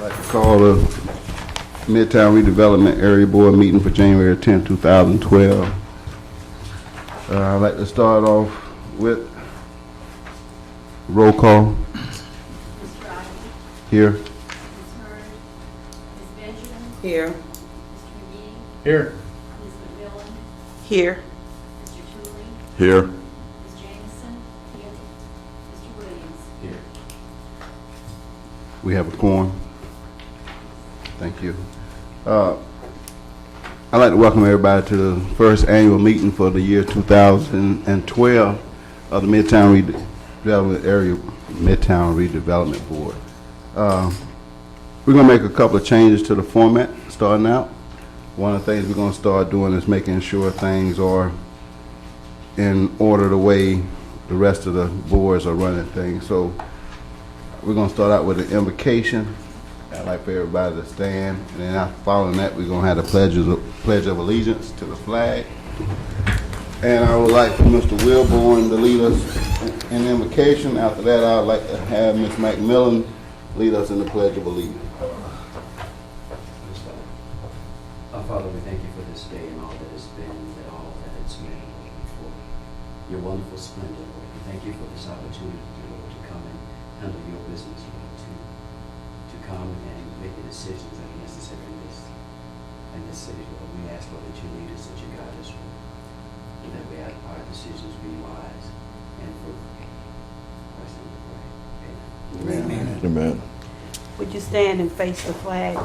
like to call the Midtown Redevelopment Area Board meeting for January 10, 2012. I'd like to start off with roll call. Mr. Ivey. Here. Ms. Hurd. Ms. Benjamin. Here. Mr. McGee. Here. Ms. McMillan. Here. Mr. Tooley. Here. Ms. Jameson. Here. Mr. Williams. Here. We have a quorum. Thank you. I'd like to welcome everybody to the first annual meeting for the year 2012 of the Midtown Redevelopment Board. We're going to make a couple of changes to the format starting out. One of the things we're going to start doing is making sure things are in order the way the rest of the boards are running things. So we're going to start out with an invocation. I'd like for everybody to stand, and then following that, we're going to have the Pledge of Allegiance to the flag. And I would like for Mr. Wilborn to lead us in invocation. After that, I'd like to have Ms. McMillan lead us in the Pledge of Allegiance. Our Father, we thank you for this day and all that it's been, and all that it's made, for your wonderful splendor, Lord. We thank you for this opportunity, Lord, to come and handle your business, Lord, to come and make the decisions that are necessary in this city, Lord. We ask, Lord, that you lead us, that you guide us, Lord, and that we have our decisions be wise and fruitful. Christ, we pray. Amen. Amen. Would you stand and face the flag?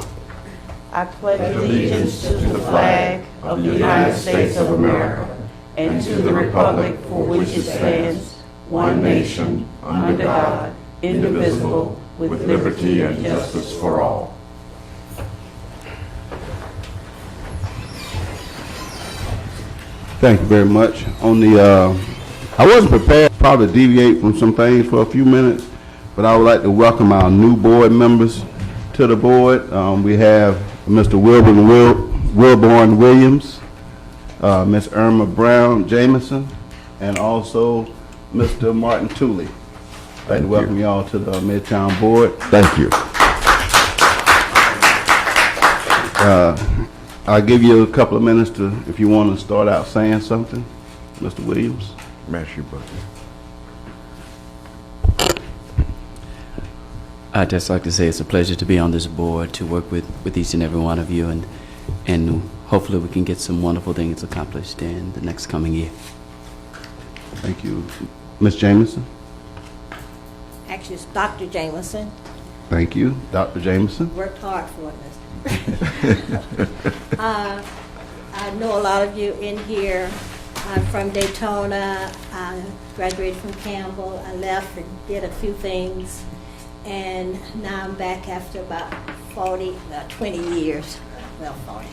I pledge allegiance to the flag of the United States of America and to the republic for which it stands, one nation, under God, indivisible, with liberty and justice for all. Thank you very much. On the, I wasn't prepared, probably deviate from some things for a few minutes, but I would like to welcome our new board members to the board. We have Mr. Wilborn Williams, Ms. Irma Brown Jameson, and also Mr. Martin Tooley. I'd like to welcome you all to the Midtown Board. Thank you. I'll give you a couple of minutes to, if you want to start out saying something, Mr. Williams. Mash your button. I'd just like to say it's a pleasure to be on this board, to work with each and every one of you, and hopefully we can get some wonderful things accomplished in the next coming year. Thank you. Ms. Jameson. Actually, it's Dr. Jameson. Thank you. Dr. Jameson. Worked hard for it, Mister. I know a lot of you in here. I'm from Daytona. I graduated from Campbell. I left and did a few things. And now I'm back after about 20 years. Well, 40.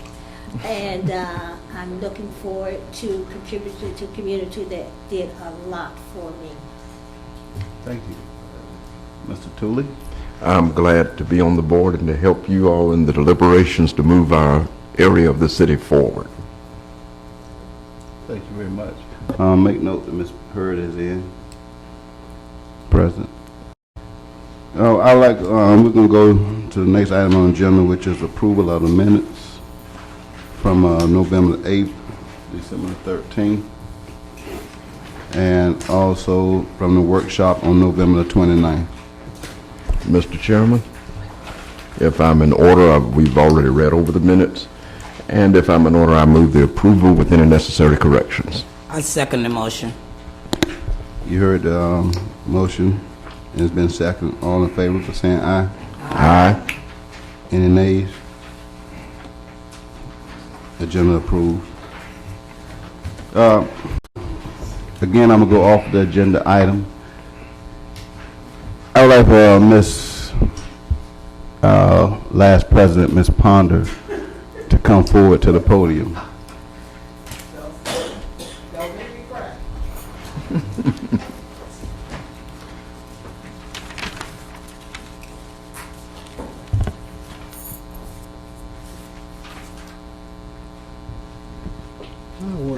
And I'm looking forward to contributing to a community that did a lot for me. Thank you. Mr. Tooley. I'm glad to be on the board and to help you all in the deliberations to move our area of the city forward. Thank you very much. Make note that Ms. Hurd is in. Present. Oh, we're going to go to the next item on the agenda, which is approval of the minutes from November 8th, December 13th, and also from the workshop on November 29th. Mr. Chairman, if I'm in order, we've already read over the minutes, and if I'm in order, I move the approval with any necessary corrections. I second the motion. You heard the motion. It's been seconded. All in favor for saying aye? Aye. Any nays? Agenda approved. Again, I'm going to go off the agenda item. I would like for Miss last president, Miss Ponder, to come forward to the podium. Don't make me cry.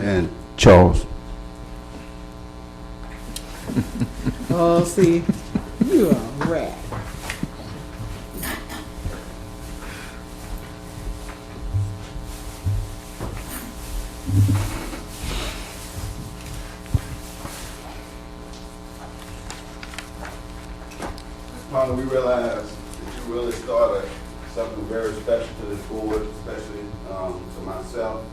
And Charles. Oh, see, you are a rat. Partner, we realize that you really started something very special to this board, especially to myself.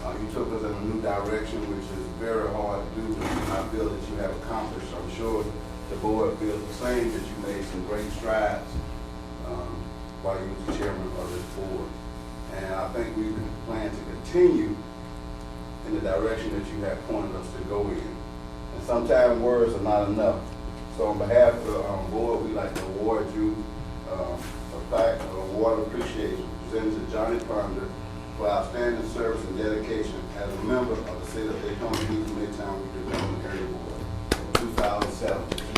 You took us in a new direction, which is very hard to do, but I feel that you have accomplished. I'm sure the board feels the same, that you made some great strides while you were the chairman of this board. And I think we plan to continue in the direction that you have pointed us to go in. And sometimes words are not enough. So on behalf of the board, we'd like to award you a plaque of award of appreciation presented to Johnny Ponder for outstanding service and dedication as a member of the City of Daytona Beach Midtown Redevelopment Area Board from 2007 to 2011.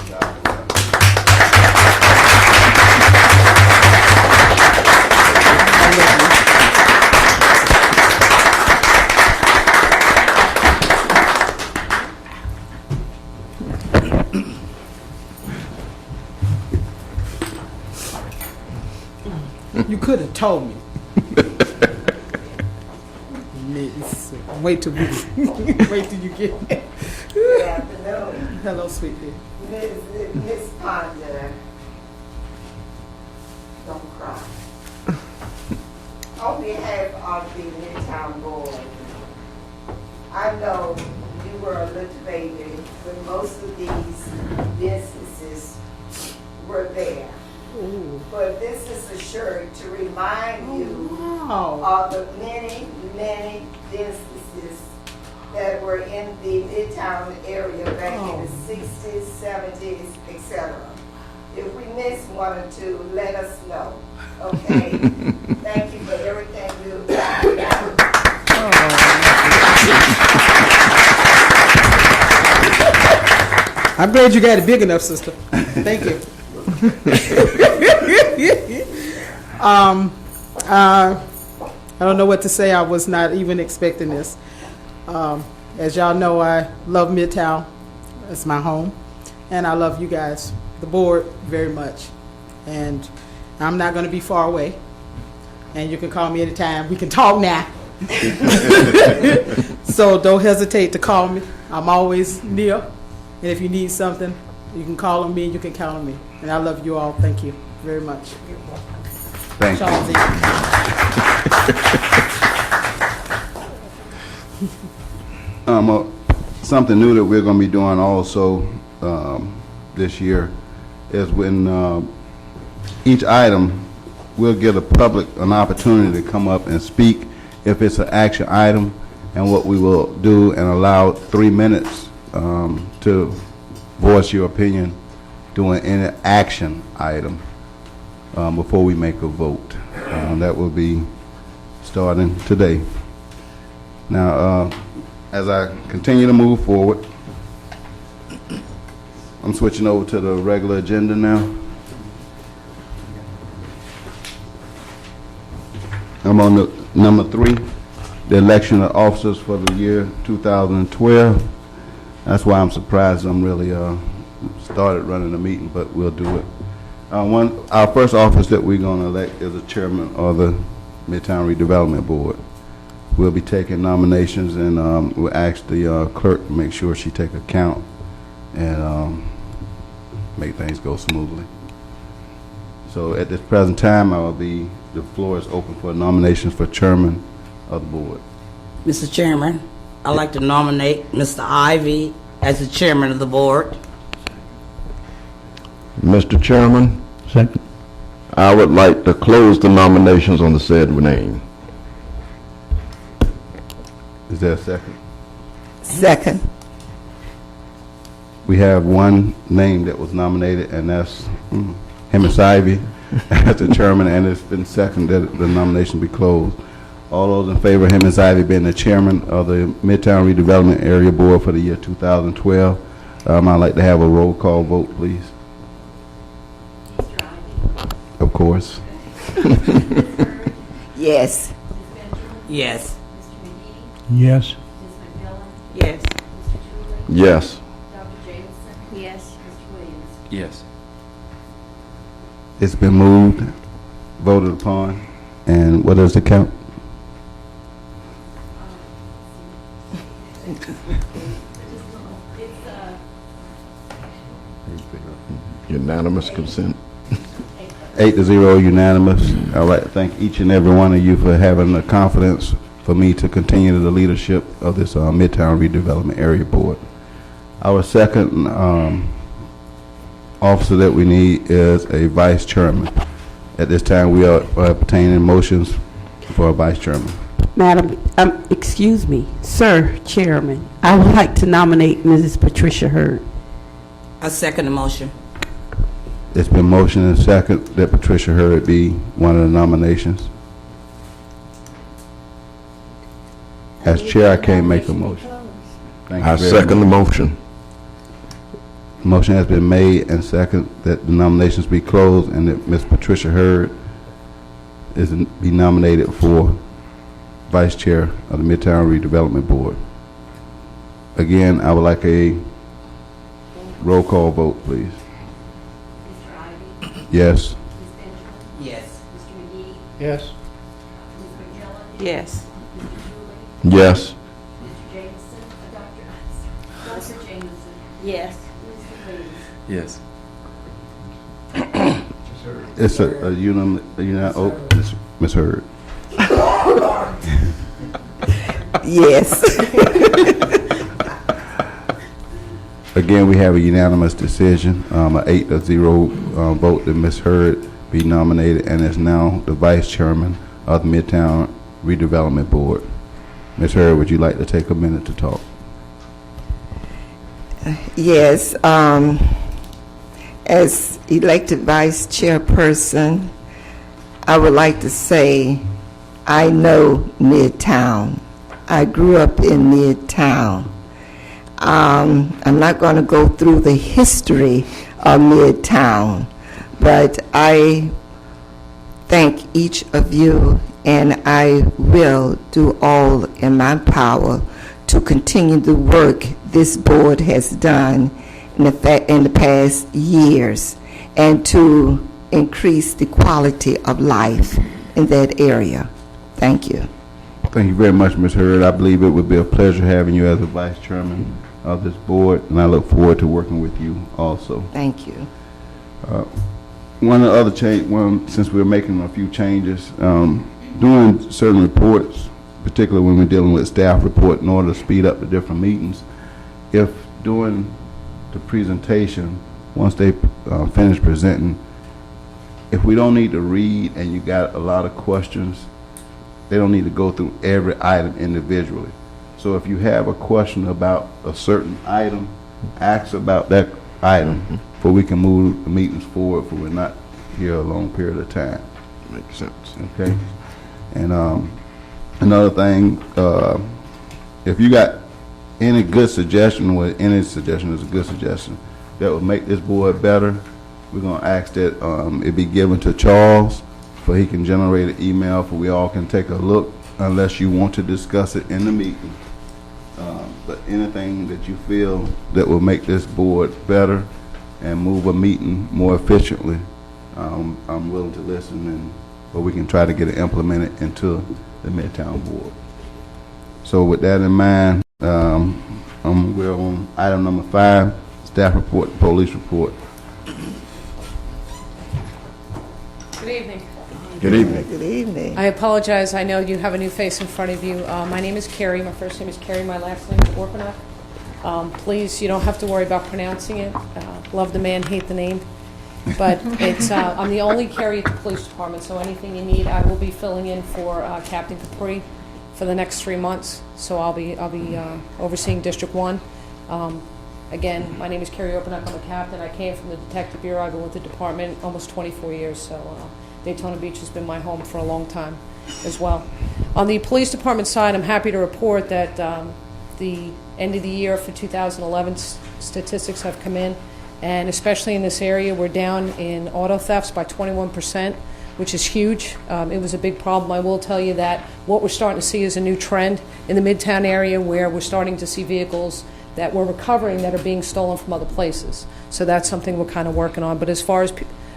You could have told me. Wait till you get there. Good afternoon. Hello, sweetie. Miss Ponder, don't cry. On behalf of the Midtown Board, I know you were a little baby when most of these businesses were there. Ooh. But this is a shirt to remind you Wow. of the many, many businesses that were in the Midtown area back in the 60s, 70s, etc. If we miss one or two, let us know. Okay? Thank you for everything you've done. I'm glad you got it big enough, sister. Thank you. I don't know what to say. I was not even expecting this. As y'all know, I love Midtown. It's my home. And I love you guys, the board, very much. And I'm not going to be far away. And you can call me anytime. We can talk now. So don't hesitate to call me. I'm always near. And if you need something, you can call on me and you can count on me. And I love you all. Thank you very much. Thank you. Chauncey. Something new that we're going to be doing also this year is when each item, we'll give the public an opportunity to come up and speak if it's an action item, and what we will do and allow 3 minutes to voice your opinion doing any action item before we make a vote. That will be starting today. Now, as I continue to move forward, I'm switching over to the regular agenda now. I'm on the number 3, the election of officers for the year 2012. That's why I'm surprised I'm really started running the meeting, but we'll do it. Our first office that we're going to elect is the chairman of the Midtown Redevelopment Board. We'll be taking nominations, and we'll ask the clerk to make sure she take a count and make things go smoothly. So at this present time, the floor is open for nominations for chairman of the board. Mr. Chairman, I'd like to nominate Mr. Ivy as the chairman of the board. Mr. Chairman, Second. I would like to close the nominations on the said name. Is there a second? Second. We have one name that was nominated, and that's Hemmis Ivy as the chairman, and it's been seconded that the nomination be closed. All those in favor of Hemmis Ivy being the chairman of the Midtown Redevelopment Area Board for the year 2012, I'd like to have a roll call vote, please. Of course. Yes. Yes. Yes. Yes. Yes. Yes. Yes. It's been moved, voted upon, and what is the count? Unanimous consent. 8-0 unanimous. I'd like to thank each and every one of you for having the confidence for me to continue the leadership of this Midtown Redevelopment Area Board. Our second officer that we need is a vice chairman. At this time, we are obtaining motions for a vice chairman. Madam, excuse me, Sir Chairman, I would like to nominate Mrs. Patricia Hurd. I second the motion. It's been motioned and second that Patricia Hurd be one of the nominations. As chair, I can't make a motion. Thank you I very second the much. motion. Motion has been made and second that the nominations be closed and that Ms. Patricia Hurd is be nominated for vice chair of the Midtown Redevelopment Board. Again, I would like a roll call vote, please. Mr. Ivy? Yes. Ms. Benjamin? Yes. Mr. McGee? Yes. Ms. Virgilla? Yes. Mr. Julie? Yes. Mr. Jameson? Dr. Jameson? Yes. Mr. Williams? Yes. It's a unanimous, oh, Ms. Hurd. Yes. Again, we have a unanimous decision, an 8-0 vote that Ms. Hurd be nominated and is now the vice chairman of the Midtown Redevelopment Board. Ms. Hurd, would you like to take a minute to talk? Yes, as elected vice chairperson, I would like to say I know Midtown. I grew up in Midtown. I'm not going to go through the history of Midtown, but I thank each of you, and I will do all in my power to continue the work this board has done in the past years, and to increase the quality of life in that area. Thank you. Thank you very much, Ms. Hurd. I believe it would be a pleasure having you as a vice chairman of this board, and I look forward to working with you also. Thank you. One of the other since we're making a few changes, doing certain reports, particularly when we're dealing with staff report in order to speed up the different meetings, if during the presentation, once they finish presenting, if we don't need to read and you got a lot of questions, they don't need to go through every item individually. So if you have a question about a certain item, ask about that item, for we can move the meetings forward, for we're not here a long period of time. Makes sense. Okay? And another thing, if you got any good suggestion, well, any suggestion is a good suggestion, that would make this board better, we're going to ask that it be given to Charles, for he can generate an email, for we all can take a look, unless you want to discuss it in the meeting. But anything that you feel that will make this board better and move a meeting more efficiently, I'm willing to listen, but we can try to get it implemented into the Midtown Board. So with that in mind, we're on item number 5, staff report, police report. Good evening. Good evening. Good evening. I apologize. I know you have a new face in front of you. My name is Carrie. My first name is Carrie. My last name is Orpanoff. Please, you don't have to worry about pronouncing it. Love the man, hate the name. But it's I'm the only Carrie at the police department, so anything you need, I will be filling in for Captain Capri for the next 3 months. So I'll be overseeing District 1. Again, my name is Carrie Orpanoff. I'm a captain. I came from the Detective Bureau. I've been with the department almost 24 years. So Daytona Beach has been my home for a long time as well. On the police department side, I'm happy to report that the end of the year for 2011 statistics have come in, and especially in this area, we're down in auto thefts by 21%, which is huge. It was a big problem. I will tell you that what we're starting to see is a new trend in the Midtown area, where we're starting to see vehicles that we're recovering that are being stolen from other places. So that's something we're kind of working on. But as far as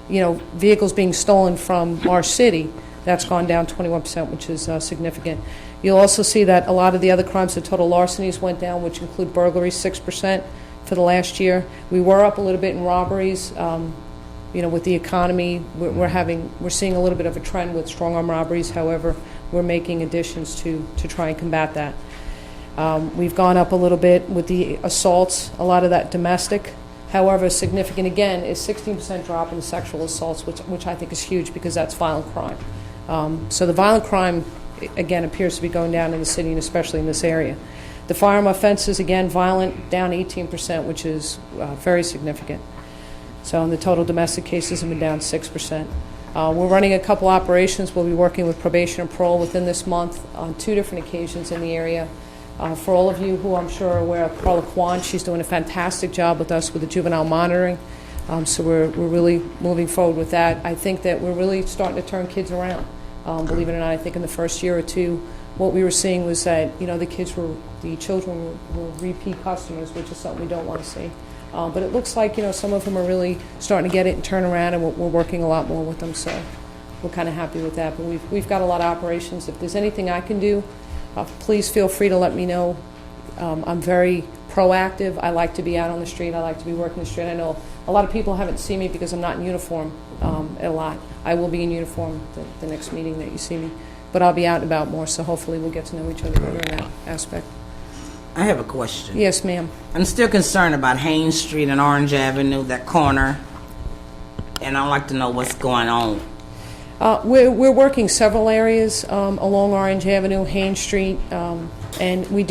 vehicles being stolen from our city, that's gone down 21%, which is significant. You'll also see that a lot of the other crimes, the total larcenies went down, which include burglaries, 6% for the last year. We were up a little bit in robberies. with the economy, we're seeing a little bit of a trend with strong arm robberies. However, we're making additions to try and combat that. We've gone up a little bit with the assaults, a lot of that domestic. However, significant again is 16% drop in the sexual assaults, which I think is huge because that's violent crime. So the violent crime, again, appears to be going down in the city and especially in this area. The firearm offenses, again, violent, down 18%, which is very significant. So in the total domestic cases have been down 6%. We're running a couple operations. We'll be working with probation and parole within this month on 2 different occasions in the area. For all of you who I'm sure are aware of Carla Kwan, she's doing a fantastic job with us with the juvenile monitoring. So we're really moving forward with that. I think that we're really starting to turn kids around. Believe it or not, I think in the first year or two, what we were seeing was that the children were repeat customers, which is something we don't want to see. But it looks like some of them are really starting to get it and turn around, and we're working a lot more with them. So we're kind of happy with that. But we've got a lot of operations. If there's anything I can do, please feel free to let me know. I'm very proactive. I like to be out on the street. I like to be working the street. I know a lot of people haven't seen me because I'm not in uniform a lot. I will be in uniform the next meeting that you see me. But I'll be out and about more, so hopefully we'll get to know each other better in that aspect. I have a question. Yes, ma'am. I'm still concerned about Haynes Street and Orange Avenue, that corner, and I'd like to know what's going on. We're working several areas along Orange Avenue, Haynes Street, and we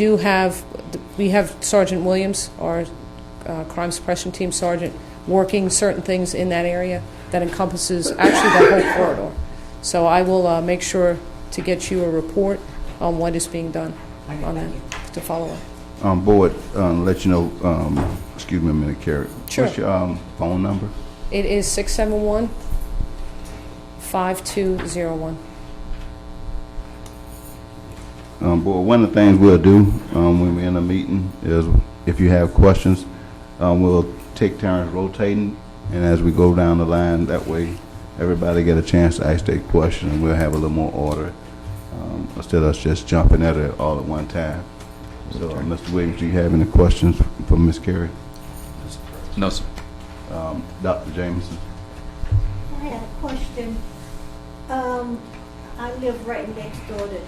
have Sergeant Williams, our crime suppression team sergeant, working certain things in that area that encompasses actually the whole corridor. So I will make sure to get you a report on what is being done on that to follow up. Board, let you know, excuse me a minute, Carrie. Sure. What's your phone number? It is 671-5201. Board, one of the things we'll do when we're in a meeting is if you have questions, we'll take turns rotating, and as we go down the line, that way everybody get a chance to ask their question, and we'll have a little more order instead of us just jumping at it all at one time. So, Mr. Williams, do you have any questions for Ms. Carey? No, sir. Dr. Jameson? I had a question. I live right next door to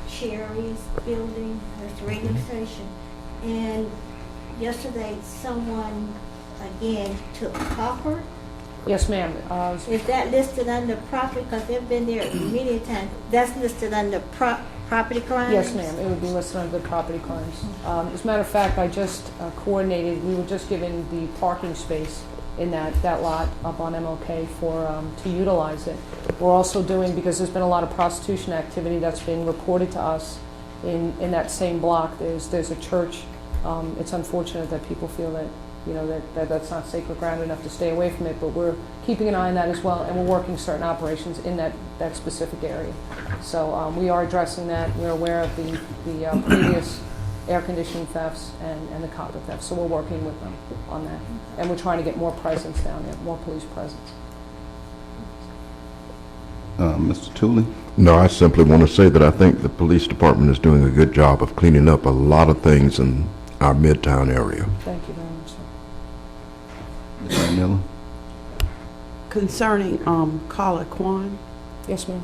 Cherry's building, there's the radio station, and yesterday someone again took copper. Yes, ma'am. Is that listed under property? Because they've been there many times. That's listed under property crimes? Yes, ma'am. It would be listed under the property crimes. As a matter of fact, I just coordinated. We were just given the parking space in that lot up on MLK to utilize it. We're also doing, because there's been a lot of prostitution activity that's been reported to us in that same block. There's a church. It's unfortunate that people feel that that's not sacred ground enough to stay away from it, but we're keeping an eye on that as well, and we're working certain operations in that specific area. So we are addressing that. We're aware of the previous air conditioning thefts and the copper thefts, so we're working with them on that. And we're trying to get more presence down there, more police presence. Mr. Tooley? No, I simply want to say that I think the police department is doing a good job of cleaning up a lot of things in our Midtown area. Thank you very much, sir. Ms. Miller? Concerning Carla Kwan, Yes, ma'am.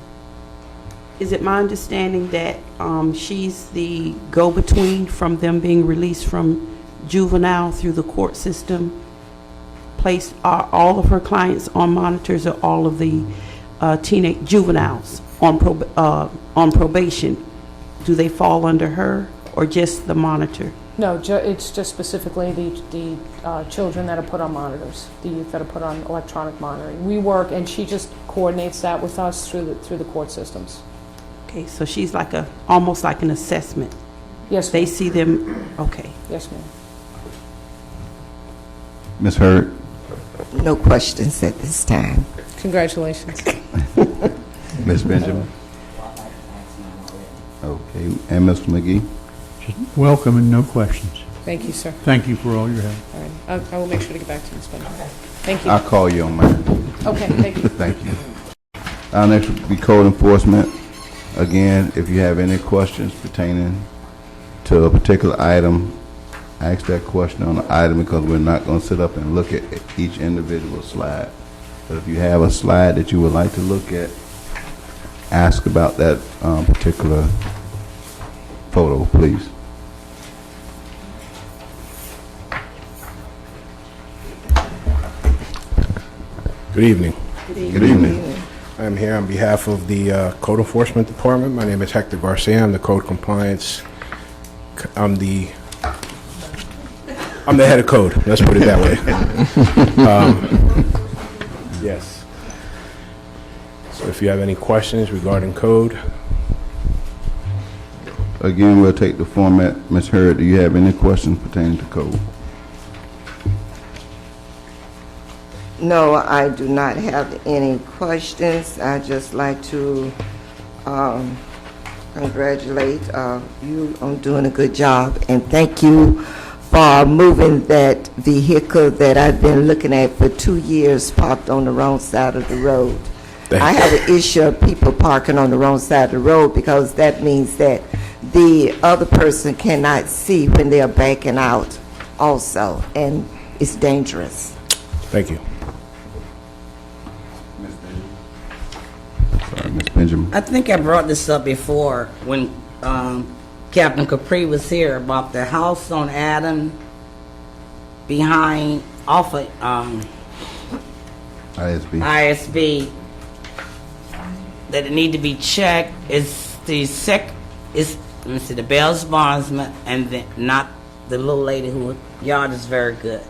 is it my understanding that she's the go-between from them being released from juvenile through the court system? Are all of her clients on monitors, or all of the teenage juveniles on probation? Do they fall under her, or just the monitor? No, it's just specifically the children that are put on monitors, the youth that are put on electronic monitoring. We work, and she just coordinates that with us through the court systems. Okay, so she's almost like an assessment. Yes, They ma'am. see them, okay. Yes, ma'am. Ms. Hurd? No questions at this time. Congratulations. Ms. Benjamin? Okay, and Mr. McGee? Just welcome and no questions. Thank you, sir. Thank you for all your help. All right. I will make sure to get back to you, Ms. Benjamin. Thank you. I'll call you on mine. Okay, thank you. Thank you. Our next will be code enforcement. Again, if you have any questions pertaining to a particular item ask that question on the item because we're not going to sit up and look at each individual slide. But if you have a slide that you would like to look at, ask about that particular photo, please. Good evening. Good evening. I'm here on behalf of the Code Enforcement Department. My name is Hector Garcia. I'm the Code Compliance. I'm the head of code. Let's put it that way. Yes. So if you have any questions regarding code, Again, we'll take the format. Ms. Hurd, do you have any questions pertaining to code? No, I do not have any questions. I'd just like to congratulate you on doing a good job, and thank you for moving that vehicle that I've been looking at for 2 years parked on the wrong side of the road. I have an issue of people parking on the wrong side of the road because that means that the other person cannot see when they are backing out also, and it's dangerous. thank you. Sorry, Ms. Benjamin. I think I brought this up before when Captain Capri was here about the house on Adam behind, off of ISB, that it need to be checked. It's the let me see, the Bell's bondsman, and then not the little lady who yard is very good.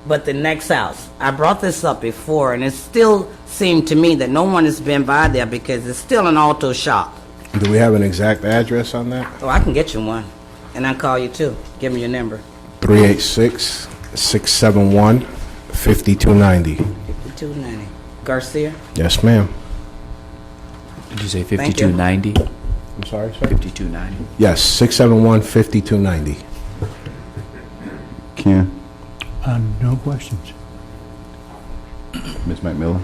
But the next house, I brought this up before, and it still seemed to me that no one has been by there because it's still an auto shop. Do we have an exact address on that? Oh, I can get you one, and I'll call you too. Give me your number. 386-671-5290. 5290. Garcia? Yes, ma'am. Did you say Thank you. 5290? I'm sorry, sir? 5290. Yes, 671-5290. Ken? No questions. Ms. McMillan?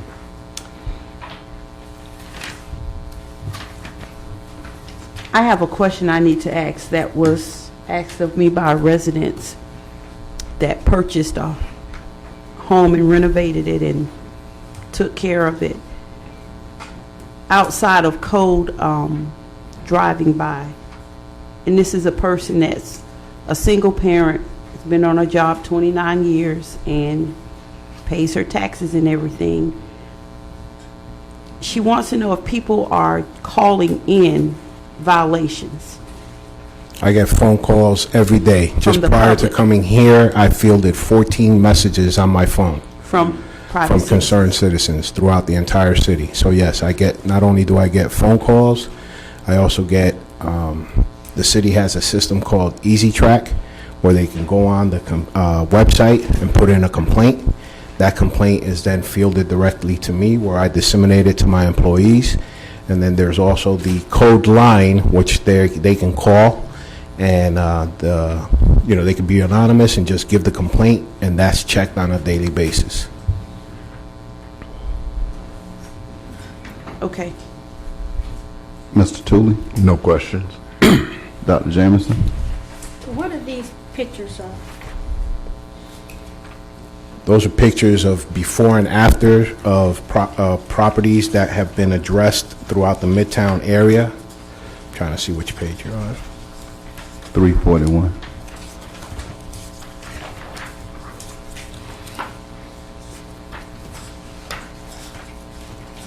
I have a question I need to ask that was asked of me by residents that purchased a home and renovated it and took care of it. Outside of code driving by, and this is a person that's a single parent, has been on a job 29 years and pays her taxes and everything. She wants to know if people are calling in violations. I get phone calls every day. Just the prior to public. coming here, I fielded 14 messages on my phone From private from citizens. concerned citizens throughout the entire city. So yes, I get, not only do I get phone calls, I also get, the city has a system called Easy Track where they can go on the website and put in a complaint. That complaint is then fielded directly to me where I disseminate it to my employees. And then there's also the code line, which they can call, and they can be anonymous and just give the complaint, and that's checked on a daily basis. Okay. Mr. Tooley? No questions. Dr. Jameson? What are these pictures of? Those are pictures of before and after of properties that have been addressed throughout the Midtown area. I'm trying to see which page you're on. 341.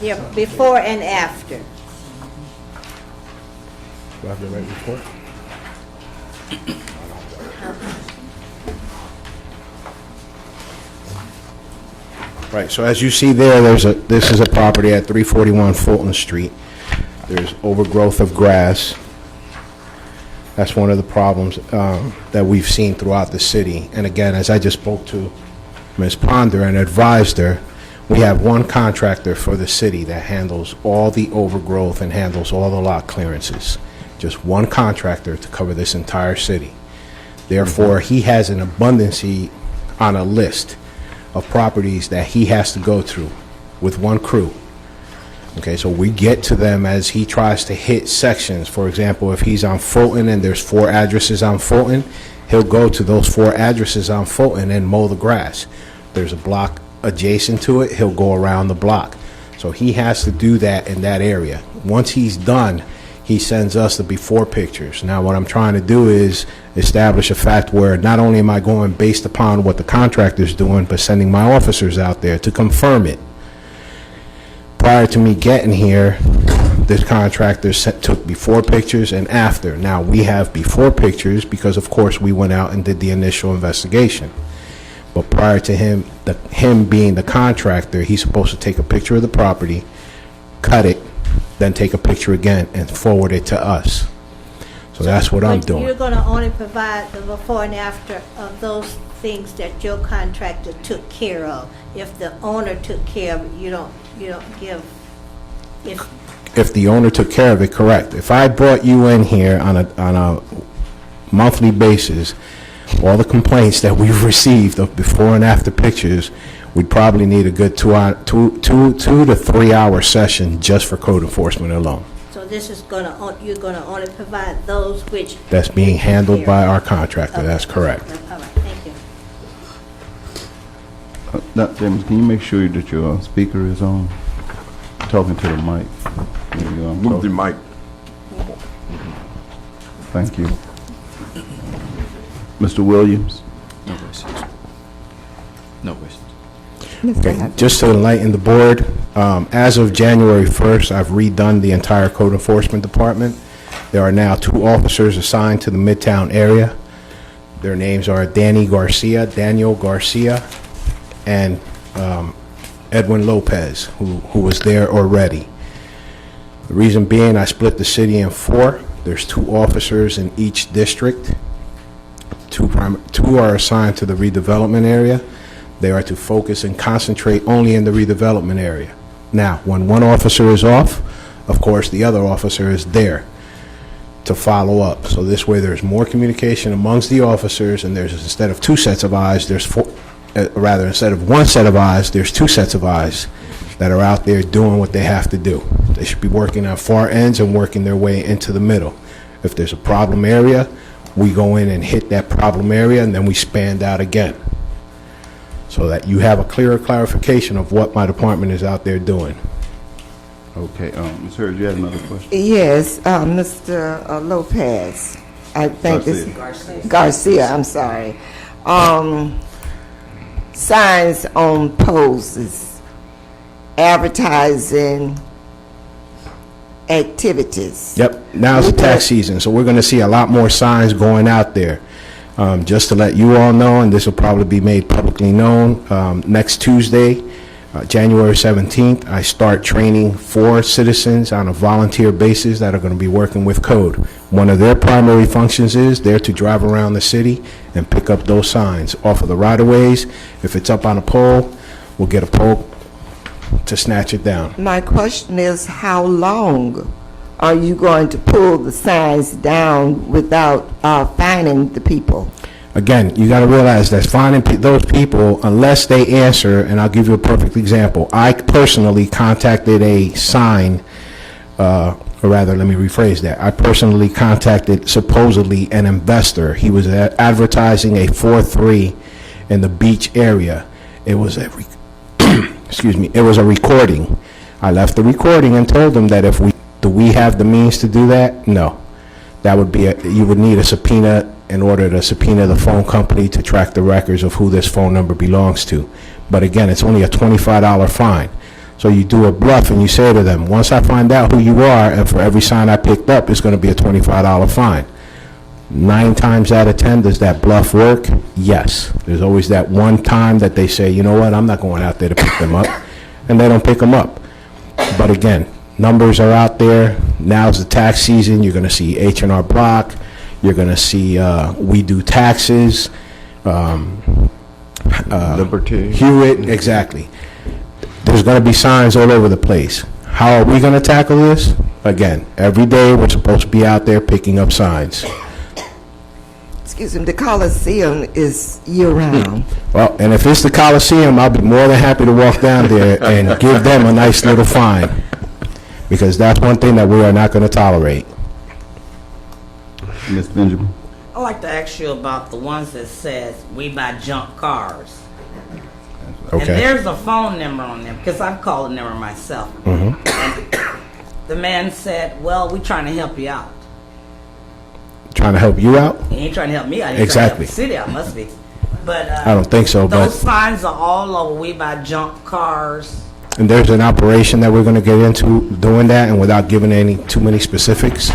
Yeah, before and after. Do I have the right report? Right, so as you see there, this is a property at 341 Fulton Street. There's overgrowth of grass. That's one of the problems that we've seen throughout the city. And again, as I just spoke to Ms. Ponder and advised her, we have one contractor for the city that handles all the overgrowth and handles all the lot clearances. Just one contractor to cover this entire city. Therefore, he has an abundancy on a list of properties that he has to go through with one crew. Okay, so we get to them as he tries to hit sections. For example, if he's on Fulton and there's 4 addresses on Fulton, he'll go to those 4 addresses on Fulton and mow the grass. There's a block adjacent to it, he'll go around the block. So he has to do that in that area. Once he's done, he sends us the before pictures. Now, what I'm trying to do is establish a fact where not only am I going based upon what the contractor's doing, but sending my officers out there to confirm it. Prior to me getting here, this contractor took before pictures and after. Now, we have before pictures because, of course, we went out and did the initial investigation. But prior to him being the contractor, he's supposed to take a picture of the property, cut it, then take a picture again and forward it to us. So that's what I'm But doing. you're going to only provide the before and after of those things that your contractor took care of. If the owner took care of it, you don't give, If the owner took care of it, correct. If I brought you in here on a monthly basis, all the complaints that we've received of before and after pictures, we'd probably need a good 2 to 3 hour session just for code enforcement alone. so this is you're going to only provide those which. That's being handled Here. by our contractor, Okay. that's correct. All right, thank you. Now, James, can you make sure that your speaker is on? Talking to the mic. There you are. Move the mic. Thank you. Mr. Williams? No questions. No questions. Okay, just to enlighten the board, as of January 1st, I've redone the entire code enforcement department. There are now 2 officers assigned to the Midtown area. Their names are Daniel Garcia, and Edwin Lopez, who was there already. The reason being, I split the city in 4. There's 2 officers in each district. 2 are assigned to the redevelopment area. They are to focus and concentrate only in the redevelopment area. Now, when one officer is off, of course, the other officer is there to follow up. So this way, there's more communication amongst the officers, and there's, instead of 2 sets of eyes, there's 4. Rather, instead of 1 set of eyes, there's 2 sets of eyes that are out there doing what they have to do. They should be working on far ends and working their way into the middle. If there's a problem area, we go in and hit that problem area, and then we spanned out again, so that you have a clearer clarification of what my department is out there doing. Okay, Ms. Hurd, you had another question? Yes, Mr. Lopez, I think this... Garcia, I'm sorry. Signs on poles, advertising activities. Yep, now's the tax season, so we're going to see a lot more signs going out there. Just to let you all know, and this will probably be made publicly known, next Tuesday, January 17th, I start training 4 citizens on a volunteer basis that are going to be working with code. One of their primary functions is they're to drive around the city and pick up those signs off of the right-of-ways. If it's up on a pole, we'll get a pole to snatch it down. My question is, how long are you going to pull the signs down without fining the people? Again, you got to realize that finding those people, unless they answer, and I'll give you a perfect example. I personally contacted a sign, or rather, let me rephrase that. I personally contacted supposedly an investor. He was advertising a 4-3 in the beach area. It was a, excuse me, it was a recording. I left the recording and told them that do we have the means to do that? No. That would be you would need a subpoena in order to subpoena the phone company to track the records of who this phone number belongs to. But again, it's only a $25 fine. So you do a bluff and you say to them, once I find out who you are, and for every sign I picked up, it's going to be a $25 fine. 9 times out of 10, does that bluff work? Yes. There's always that one time that they say, you know what, I'm not going out there to pick them up, and they don't pick them up. But again, numbers are out there. Now's the tax season. You're going to see H&R Block. You're going to see We Do Taxes. Liberty. Hewitt, exactly. There's going to be signs all over the place. How are we going to tackle this? Again, every day we're supposed to be out there picking up signs. Excuse me, the Coliseum is year-round. Well, and if it's the Coliseum, I'll be more than happy to walk down there and give them a nice little fine, because that's one thing that we are not going to tolerate. Ms. Benjamin? I'd like to ask you about the ones that says we buy junk cars. And Okay. there's a phone number on them, because I've called the number myself. Mhm. The man said, well, we're trying to help you out. Trying to help you out? He ain't trying to help me out. He's Exactly. trying to help the city out, must be. But I don't think so, but those signs are all over. We buy junk cars. and there's an operation that we're going to get into doing that, and without giving any too many specifics,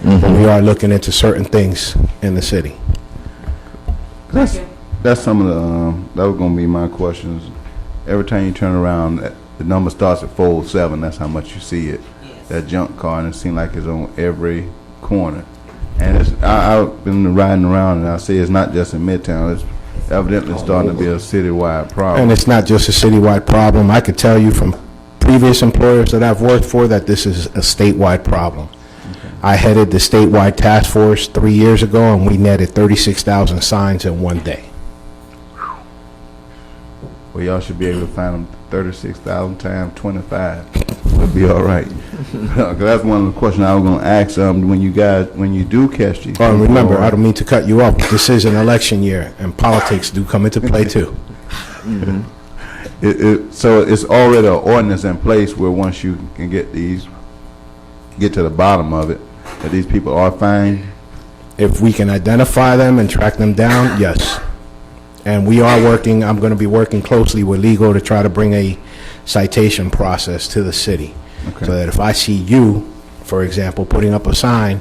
but we are looking into certain things in the city. That's some of the, that was gonna be my questions. Every time you turn around, the number starts at 407, that's how much you see it. Yes. That junk car, and it seems like it's on every corner. And it's, I've been riding around, and I see it's not just in Midtown, it's evidently starting to be a citywide problem. And it's not just a citywide problem. I could tell you from previous employers that I've worked for that this is a statewide problem. I headed the statewide task force 3 years ago, and we netted 36,000 signs in one day. Well, y'all should be able to find them 36,000 times 25. Would be all right. 'Cause that's one of the questions I was going to ask. When you do catch these. Oh, and remember, people, I don't mean to cut you off, but this is an election year, and politics do come into play too. So it's already an ordinance in place where once you can get to the bottom of it, that these people are fined. If we can identify them and track them down, yes. And we are working, I'm going to be working closely with legal to try to bring a citation process to the city. Okay. So that if I see you, for example, putting up a sign,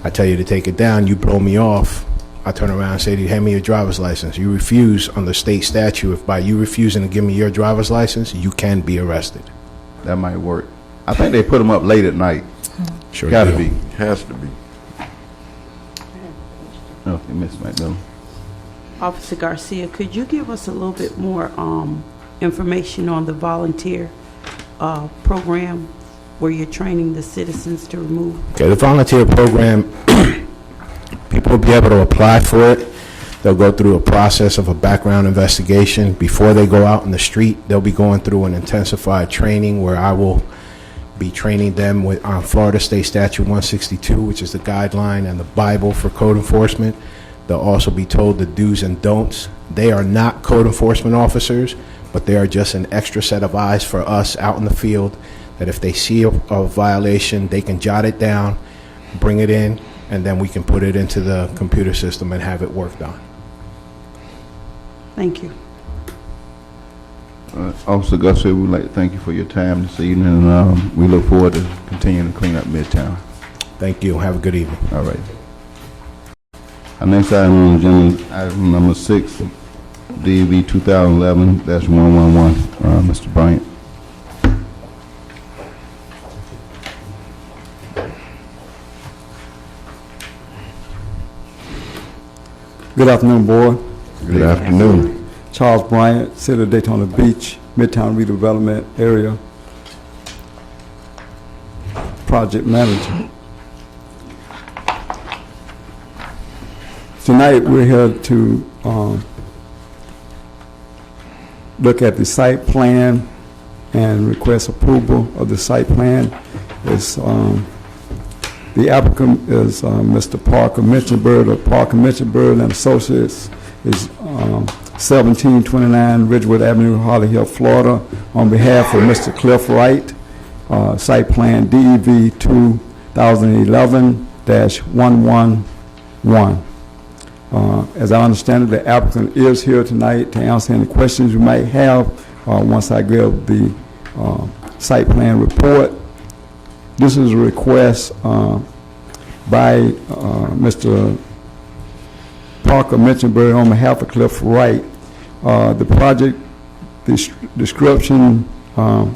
I tell you to take it down, you blow me off, I turn around and say to you, hand me your driver's license. You refuse under state statute. If by you refusing to give me your driver's license, you can be arrested. That might work. I think they put them up late at night. Sure Gotta do. be. Has to be. Okay, Ms. McDonald. Officer Garcia, could you give us a little bit more information on the volunteer program where you're training the citizens to remove? Okay, the volunteer program, people will be able to apply for it. They'll go through a process of a background investigation. Before they go out in the street, they'll be going through an intensified training where I will be training them on Florida State Statute 162, which is the guideline and the Bible for code enforcement. They'll also be told the do's and don'ts. They are not code enforcement officers, but they are just an extra set of eyes for us out in the field, that if they see a violation, they can jot it down, bring it in, and then we can put it into the computer system and have it worked on. Thank you. Officer Gussie, we'd like to thank you for your time this evening, and we look forward to continuing to clean up Midtown. Thank you. Have a good evening. All right. Our next item on the agenda is item number 6, DV 2011-111. Mr. Bryant. Good afternoon, board. Good afternoon. Charles Bryant, City of Daytona Beach, Midtown Redevelopment Area Project Manager. Tonight, we're here to look at the site plan and request approval of the site plan. It's, the applicant is Mr. Parker Mitchenberg of Parker Mitchenberg and Associates, is 1729 Ridgewood Avenue, Holly Hill, Florida. On behalf of Mr. Cliff Wright, site plan DEV 2011-111. As I understand it, the applicant is here tonight to answer any questions you might have once I give the site plan report. This is a request by Mr. Parker Mitchenberg on behalf of Cliff Wright. The project description, let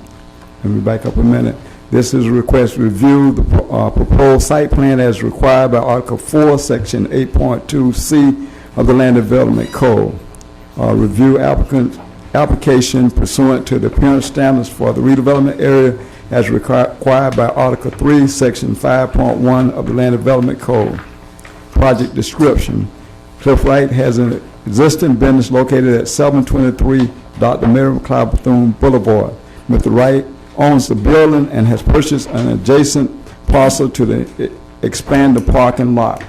me back up a minute. This is a request to review the proposed site plan as required by Article 4, Section 8.2C of the Land Development Code. Review application pursuant to the appearance standards for the redevelopment area as required by Article 3, Section 5.1 of the Land Development Code. Project description. Cliff Wright has an existing business located at 723 Dr. Mary McLeod Bethune Boulevard. Mr. Wright owns the building and has purchased an adjacent parcel to expand the parking lot.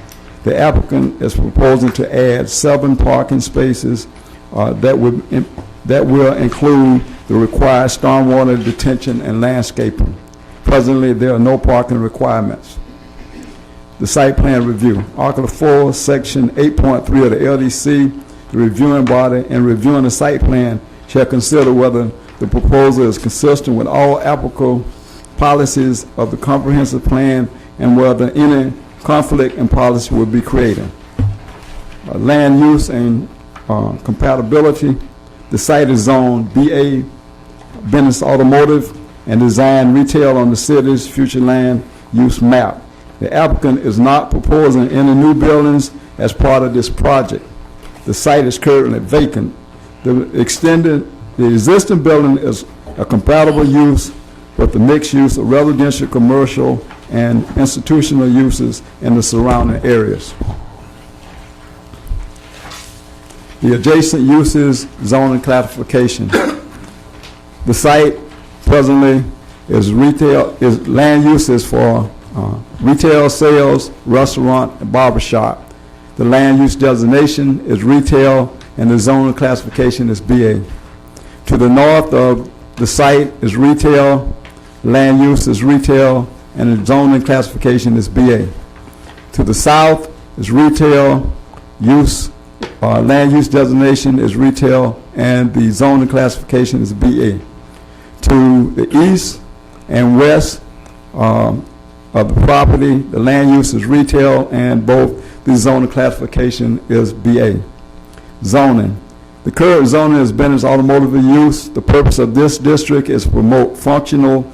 The applicant is proposing to add 7 parking spaces that will include the required stormwater detention and landscaping. Presently, there are no parking requirements. The site plan review. Article 4, Section 8.3 of the LDC, the reviewing body in reviewing the site plan shall consider whether the proposal is consistent with all applicable policies of the comprehensive plan and whether any conflict in policy will be created. Land use and compatibility. The site is zoned BA, business automotive, and design retail on the city's future land use map. The applicant is not proposing any new buildings as part of this project. The site is currently vacant. The existing building is a compatible use with the mixed use of residential, commercial, and institutional uses in the surrounding areas. The adjacent uses, zoning classification. The site presently is land uses for retail sales, restaurant, and barbershop. The land use designation is retail and the zoning classification is BA. To the north of the site is retail, land use is retail, and the zoning classification is BA. To the south is retail, land use designation is retail, and the zoning classification is BA. To the east and west of the property, the land use is retail, and both the zoning classification is BA. Zoning. The current zoning is business automotive use. The purpose of this district is to promote functional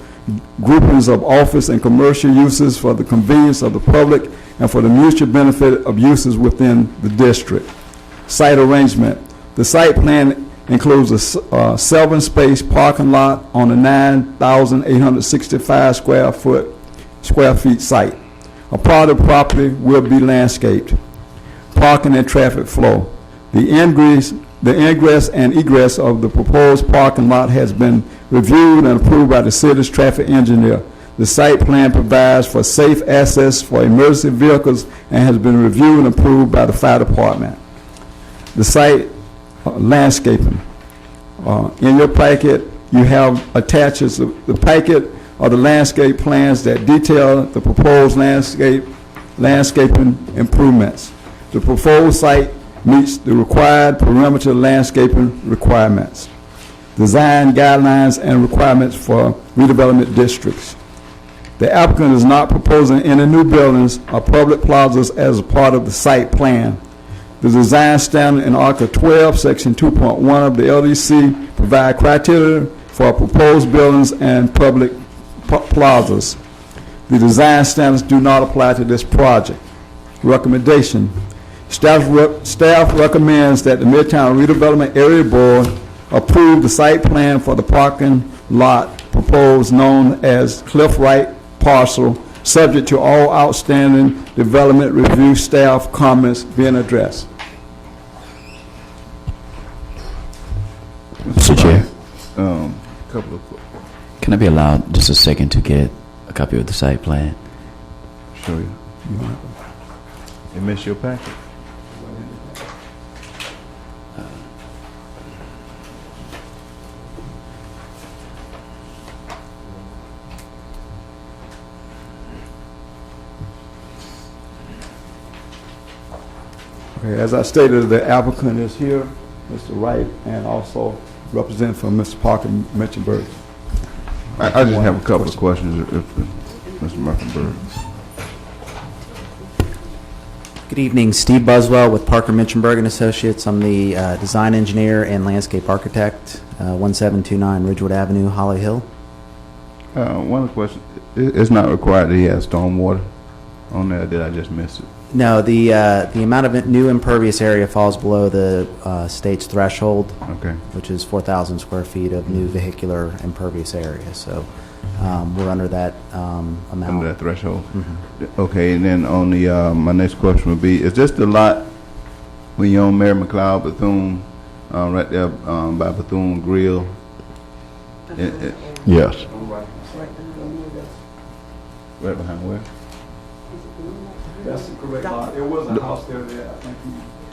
groupings of office and commercial uses for the convenience of the public and for the mutual benefit of uses within the district. Site arrangement. The site plan includes a 7-space parking lot on a 9,865 square feet site. A part of the property will be landscaped. Parking and traffic flow. The ingress and egress of the proposed parking lot has been reviewed and approved by the city's traffic engineer. The site plan provides for safe access for emergency vehicles and has been reviewed and approved by the fire department. The site landscaping. In your packet, you have attached the packet of the landscape plans that detail the proposed landscaping improvements. The proposed site meets the required perimeter landscaping requirements. Design guidelines and requirements for redevelopment districts. The applicant is not proposing any new buildings or public plazas as a part of the site plan. The design standard in Article 12, Section 2.1 of the LDC provide criteria for proposed buildings and public plazas. The design standards do not apply to this project. Recommendation. Staff recommends that the Midtown Redevelopment Area Board approve the site plan for the parking lot proposed known as Cliff Wright parcel, subject to all outstanding development review staff comments being addressed. Mr. Chair, Couple of, can I be allowed just a second to get a copy of the site plan? show you. You missed your packet. Okay, as I stated, the applicant is here, Mr. Wright, and also represented from Mr. Parker Menchenberg. I just have a couple of questions, if Mr. Menchenberg. Good evening, Steve Buswell with Parker Menchenberg and Associates. I'm the design engineer and landscape architect, 1729 Ridgewood Avenue, Holly Hill. One of the questions, it's not required that he has stormwater on there, did I just miss it? No, the amount of new impervious area falls below the state's threshold, Okay. which is 4,000 square feet of new vehicular impervious area. So we're under that amount. Under that threshold? Mm-hmm. Okay, and then on the, my next question would be, is this the lot when you're on Mary McLeod, Bethune, right there by Bethune Grill? Yes. Right behind where? That's the correct lot. It was a house there, I think.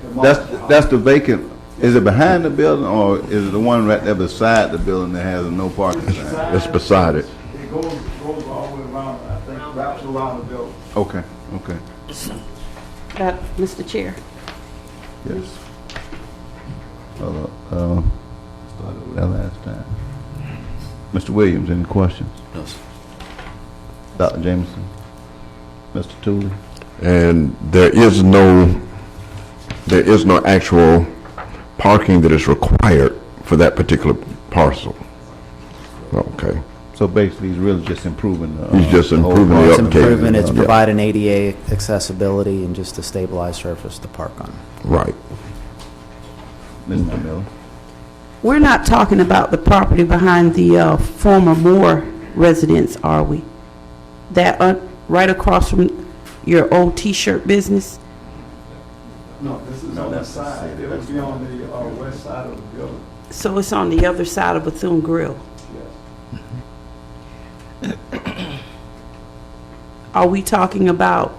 Demolished the house. That's the vacant, is it behind the building, or is it the one right there beside the building that has no parking sign? It's beside it. It goes all the way around, I think, wraps around the building. Okay, okay, Mr. Chair. yes. Started with that last time. Mr. Williams, any questions? No, sir. Dr. Jameson? Mr. Tooley? And there is no actual parking that is required for that particular parcel. Okay. So basically, he's really just improving the... He's just the whole improving the process. It's upkeep. improving, it's Yeah. providing ADA accessibility and just a stabilized surface to park on. Right. Mr. Miller? We're not talking about the property behind the former Moore residence, are we? That right across from your old T-shirt business? No, this is on the side. It would be on the west side of the building. So it's on the other side of Bethune Grill. Yes. Are we talking about,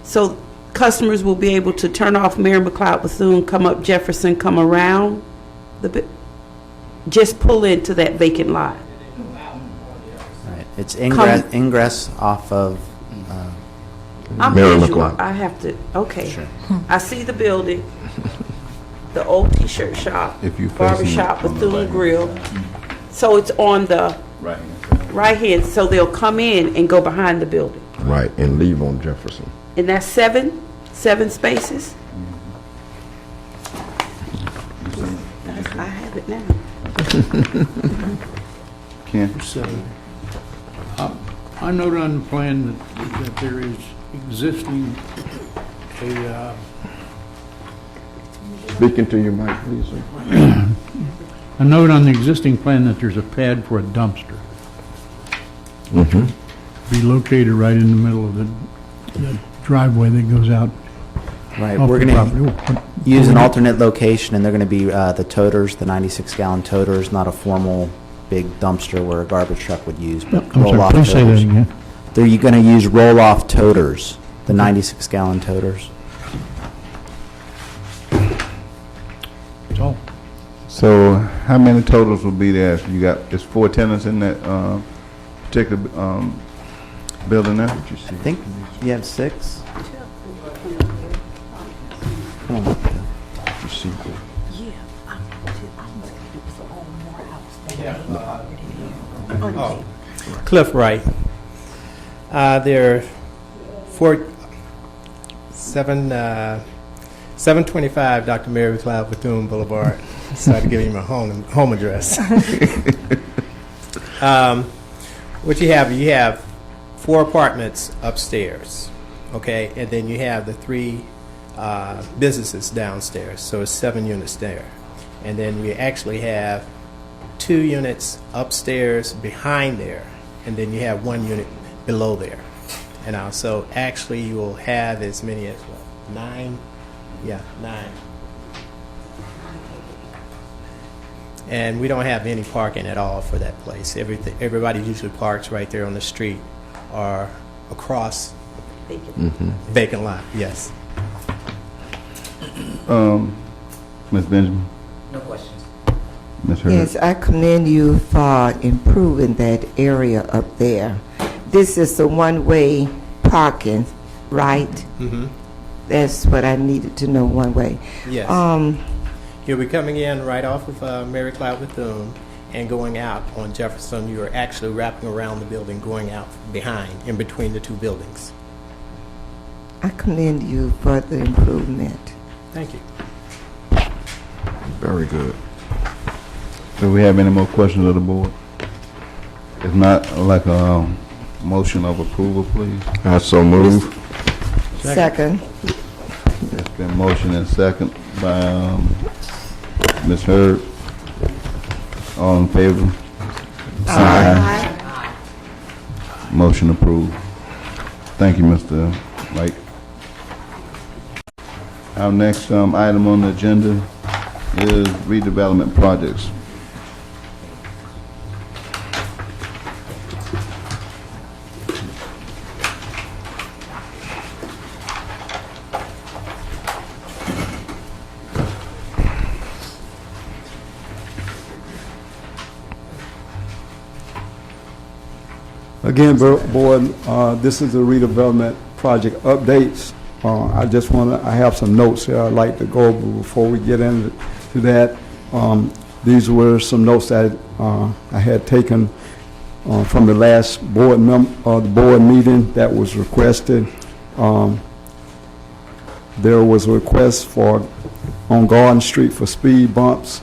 so customers will be able to turn off Mary McLeod Bethune, come up Jefferson, come around just pull into that vacant lot? Right. It's ingress off of, I'm Mary visual. McLeod. I have to, okay. Sure. I see the building, the old T-shirt shop, If you barber facing it shop, from the Bethune back. Grill. So it's on the Right. right hand, so they'll come in and go behind the building. Right, and leave on Jefferson. And that's seven spaces? I have it now. Ken? I note on the plan that there is existing a, Speaking to your mic, please, sir. I note on the existing plan that there's a pad for a dumpster. Mm-hmm. Be located right in the middle of the driveway that goes out right, off we're the going to property. use an alternate location, and they're going to be the toters, the 96-gallon toters, not a formal big dumpster where a garbage truck would use, but I'm sorry, roll-off please say that toters. again. They're going to use roll-off toters, the 96-gallon toters. That's all. So how many totals will be there? You got, there's 4 tenants in that particular building there? I think you have 6. Come on. You see. Cliff Wright. There are 725 Dr. Mary McLeod Bethune Boulevard. So I had to give you my home address. What you have 4 apartments upstairs, okay, and then you have the 3 businesses downstairs. So it's 7 units there, and then we actually have 2 units upstairs behind there, and then you have 1 unit below there. And so actually you will have as many as what, 9? Yeah, 9. And we don't have any parking at all for that place. Everybody usually parks right there on the street or across vacant lot. Yes. Ms. Benjamin? No questions. Ms. Hurd? Yes, I commend you for improving that area up there. This is the one-way parking, right? Mm-hmm. That's what I needed to know, one way. Yes. You'll be coming in right off of Mary McLeod Bethune and going out on Jefferson. You are actually wrapping around the building, going out behind, in between the 2 buildings. I commend you for the improvement. Thank you. Very good. Do we have any more questions of the board? If not, I'd like a motion of approval, please. I so move. Second. It's been motion and second by Ms. Hurd. All in favor? Aye. Motion approved. Thank you, Mr. Mike. Our next item on the agenda is redevelopment projects. Again, Board, this is the redevelopment project updates. I have some notes here I'd like to go over before we get into that. These were some notes that I had taken from the last board meeting that was requested. There was a request on Garden Street for speed bumps.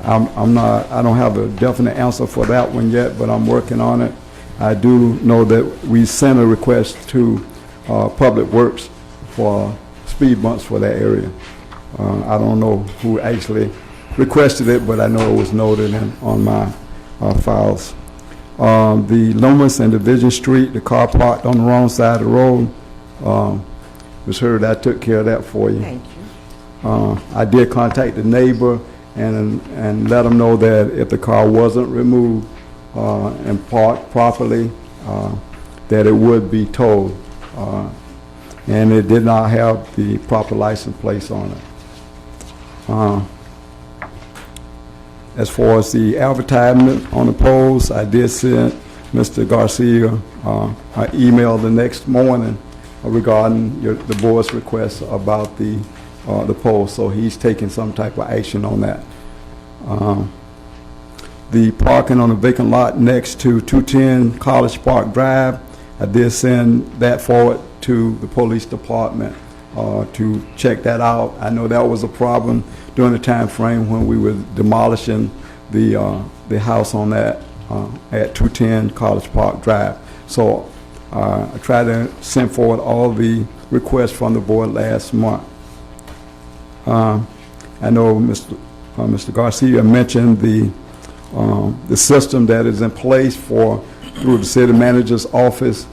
I don't have a definite answer for that one yet, but I'm working on it. I do know that we sent a request to Public Works for speed bumps for that area. I don't know who actually requested it, but I know it was noted on my files. The Loomis and Division Street, the car parked on the wrong side of the road. Ms. Hurd, I took care of that for you. Thank you. I did contact the neighbor and let them know that if the car wasn't removed and parked properly, that it would be towed. And it did not have the proper license plate on it. As far as the advertisement on the poles, I did send Mr. Garcia an email the next morning regarding the board's request about the poll, so he's taking some type of action on that. The parking on the vacant lot next to 210 College Park Drive, I did send that forward to the police department to check that out. I know that was a problem during the time frame when we were demolishing the house on that at 210 College Park Drive. So I tried to send forward all the requests from the board last month. I know Mr. Garcia mentioned the system that is in place through the city manager's office.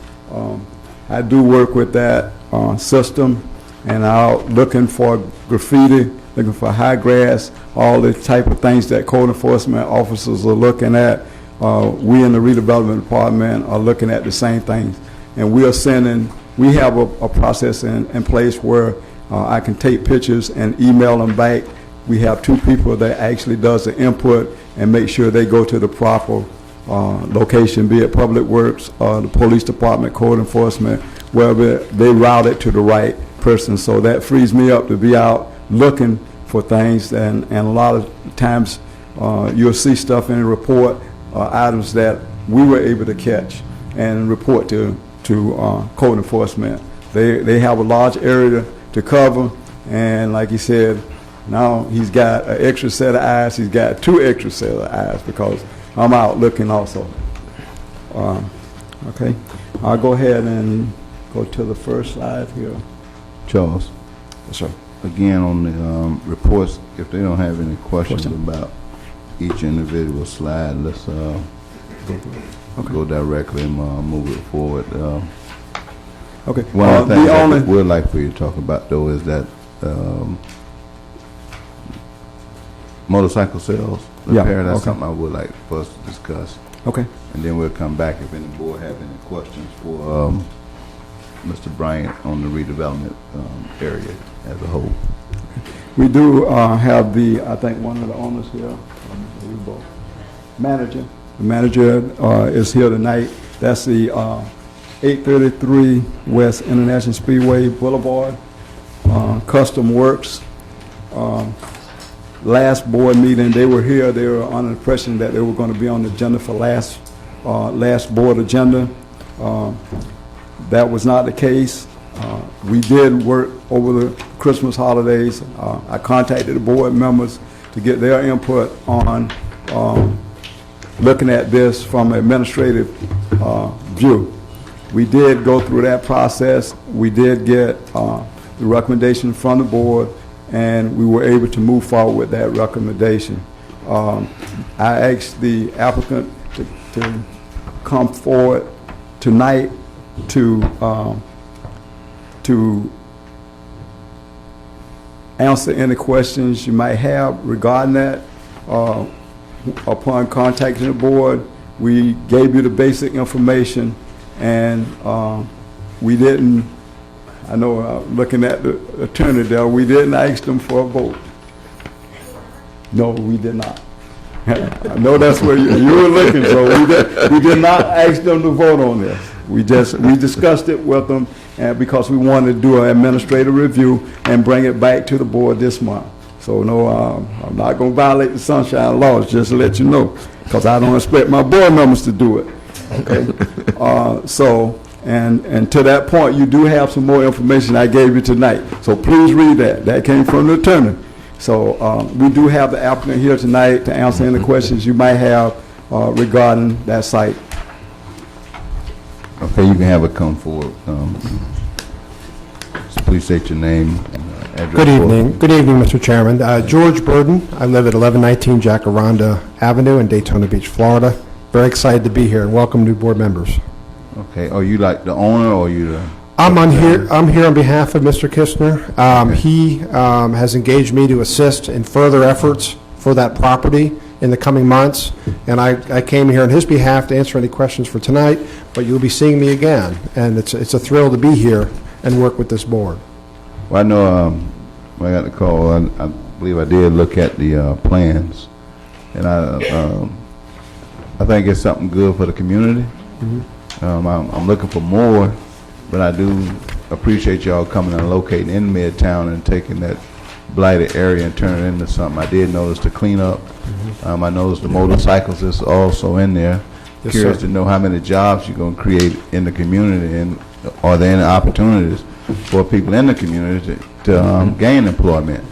I do work with that system, and I'm looking for graffiti, looking for high grass, all the type of things that code enforcement officers are looking at. We in the redevelopment department are looking at the same things, and we have a process in place where I can take pictures and email them back. We have two people that actually does the input and make sure they go to the proper location, be it Public Works, the police department, code enforcement, wherever they route it to the right person. So that frees me up to be out looking for things, and a lot of times you'll see stuff in the report, items that we were able to catch and report to code enforcement. They have a large area to cover, and like he said, now he's got an extra set of eyes. He's got two extra set of eyes because I'm out looking also. Okay, I'll go ahead and go to the first slide here. Charles, Yes, sir. again on the reports, if they don't have any questions about each individual slide, let's go directly and move it forward. Okay. One of the things I would like for you to talk about, though, is that motorcycle sales repair. That's something I would like for us to discuss. Okay. And then we'll come back if any board have any questions for Mr. Bryant on the redevelopment area as a whole. We do have I think one of the owners here, manager. The manager is here tonight. That's the 833 West International Speedway Boulevard, Custom Works. Last board meeting, they were here. They were under the impression that they were going to be on the agenda for last board agenda. That was not the case. We did work over the Christmas holidays. I contacted the board members to get their input on looking at this from an administrative view. We did go through that process. We did get the recommendation from the board, and we were able to move forward with that recommendation. I asked the applicant to come forward tonight to answer any questions you might have regarding that. Upon contacting the board, we gave you the basic information, and we didn't, I know looking at the attorney there, we didn't ask them for a vote. No, we did not. I know that's where you were looking, so we did not ask them to vote on this. We discussed it with them, and because we wanted to do an administrative review and bring it back to the board this month. So no, I'm not going to violate the sunshine laws, just to let you know, because I don't expect my board members to do it. Okay. So, and to that point, you do have some more information I gave you tonight. So please read that. That came from the attorney. So we do have the applicant here tonight to answer any questions you might have regarding that site. Okay, you can have it come forward. Please state your name and address. Good evening. Good evening, Mr. Chairman. George Burden. I live at 1119 Jacaranda Avenue in Daytona Beach, Florida. Very excited to be here, and welcome new board members. Okay, are you like the owner or you the? I'm here on behalf of Mr. Kistner. He has engaged me to assist in further efforts for that property in the coming months, and I came here on his behalf to answer any questions for tonight, but you'll be seeing me again, and it's a thrill to be here and work with this board. Well, I know when I got the call, I believe I did look at the plans, and I think it's something good for the community. I'm looking for more, but I do appreciate y'all coming and locating in Midtown and taking that blighted area and turning it into something. I did notice the cleanup. I noticed the motorcycles is also in there. Yes, Curious sir. to know how many jobs you're going to create in the community, and are there any opportunities for people in the community to gain employment?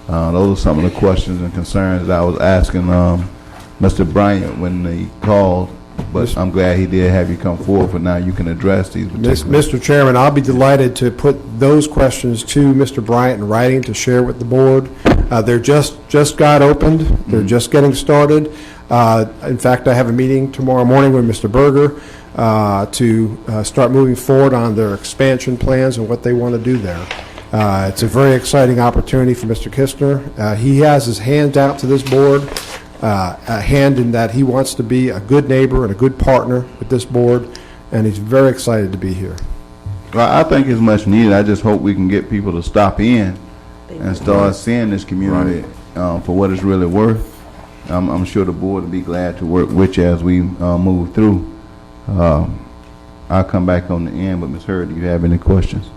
Those are some of the questions and concerns that I was asking Mr. Bryant when he called. But I'm glad he did have you come forward, but now you can address these particular. Mr. Chairman, I'll be delighted to put those questions to Mr. Bryant in writing to share with the board. They're just got opened. They're just getting started. In fact, I have a meeting tomorrow morning with Mr. Berger to start moving forward on their expansion plans and what they want to do there. It's a very exciting opportunity for Mr. Kistner. He has his hand out to this board. A hand in that he wants to be a good neighbor and a good partner with this board, and he's very excited to be here. Well, I think it's much needed. I just hope we can get people to stop in and start seeing this community for what it's really worth. I'm sure the board will be glad to work with you as we move through. I'll come back on the end, but Ms. Hurd, do you have any questions?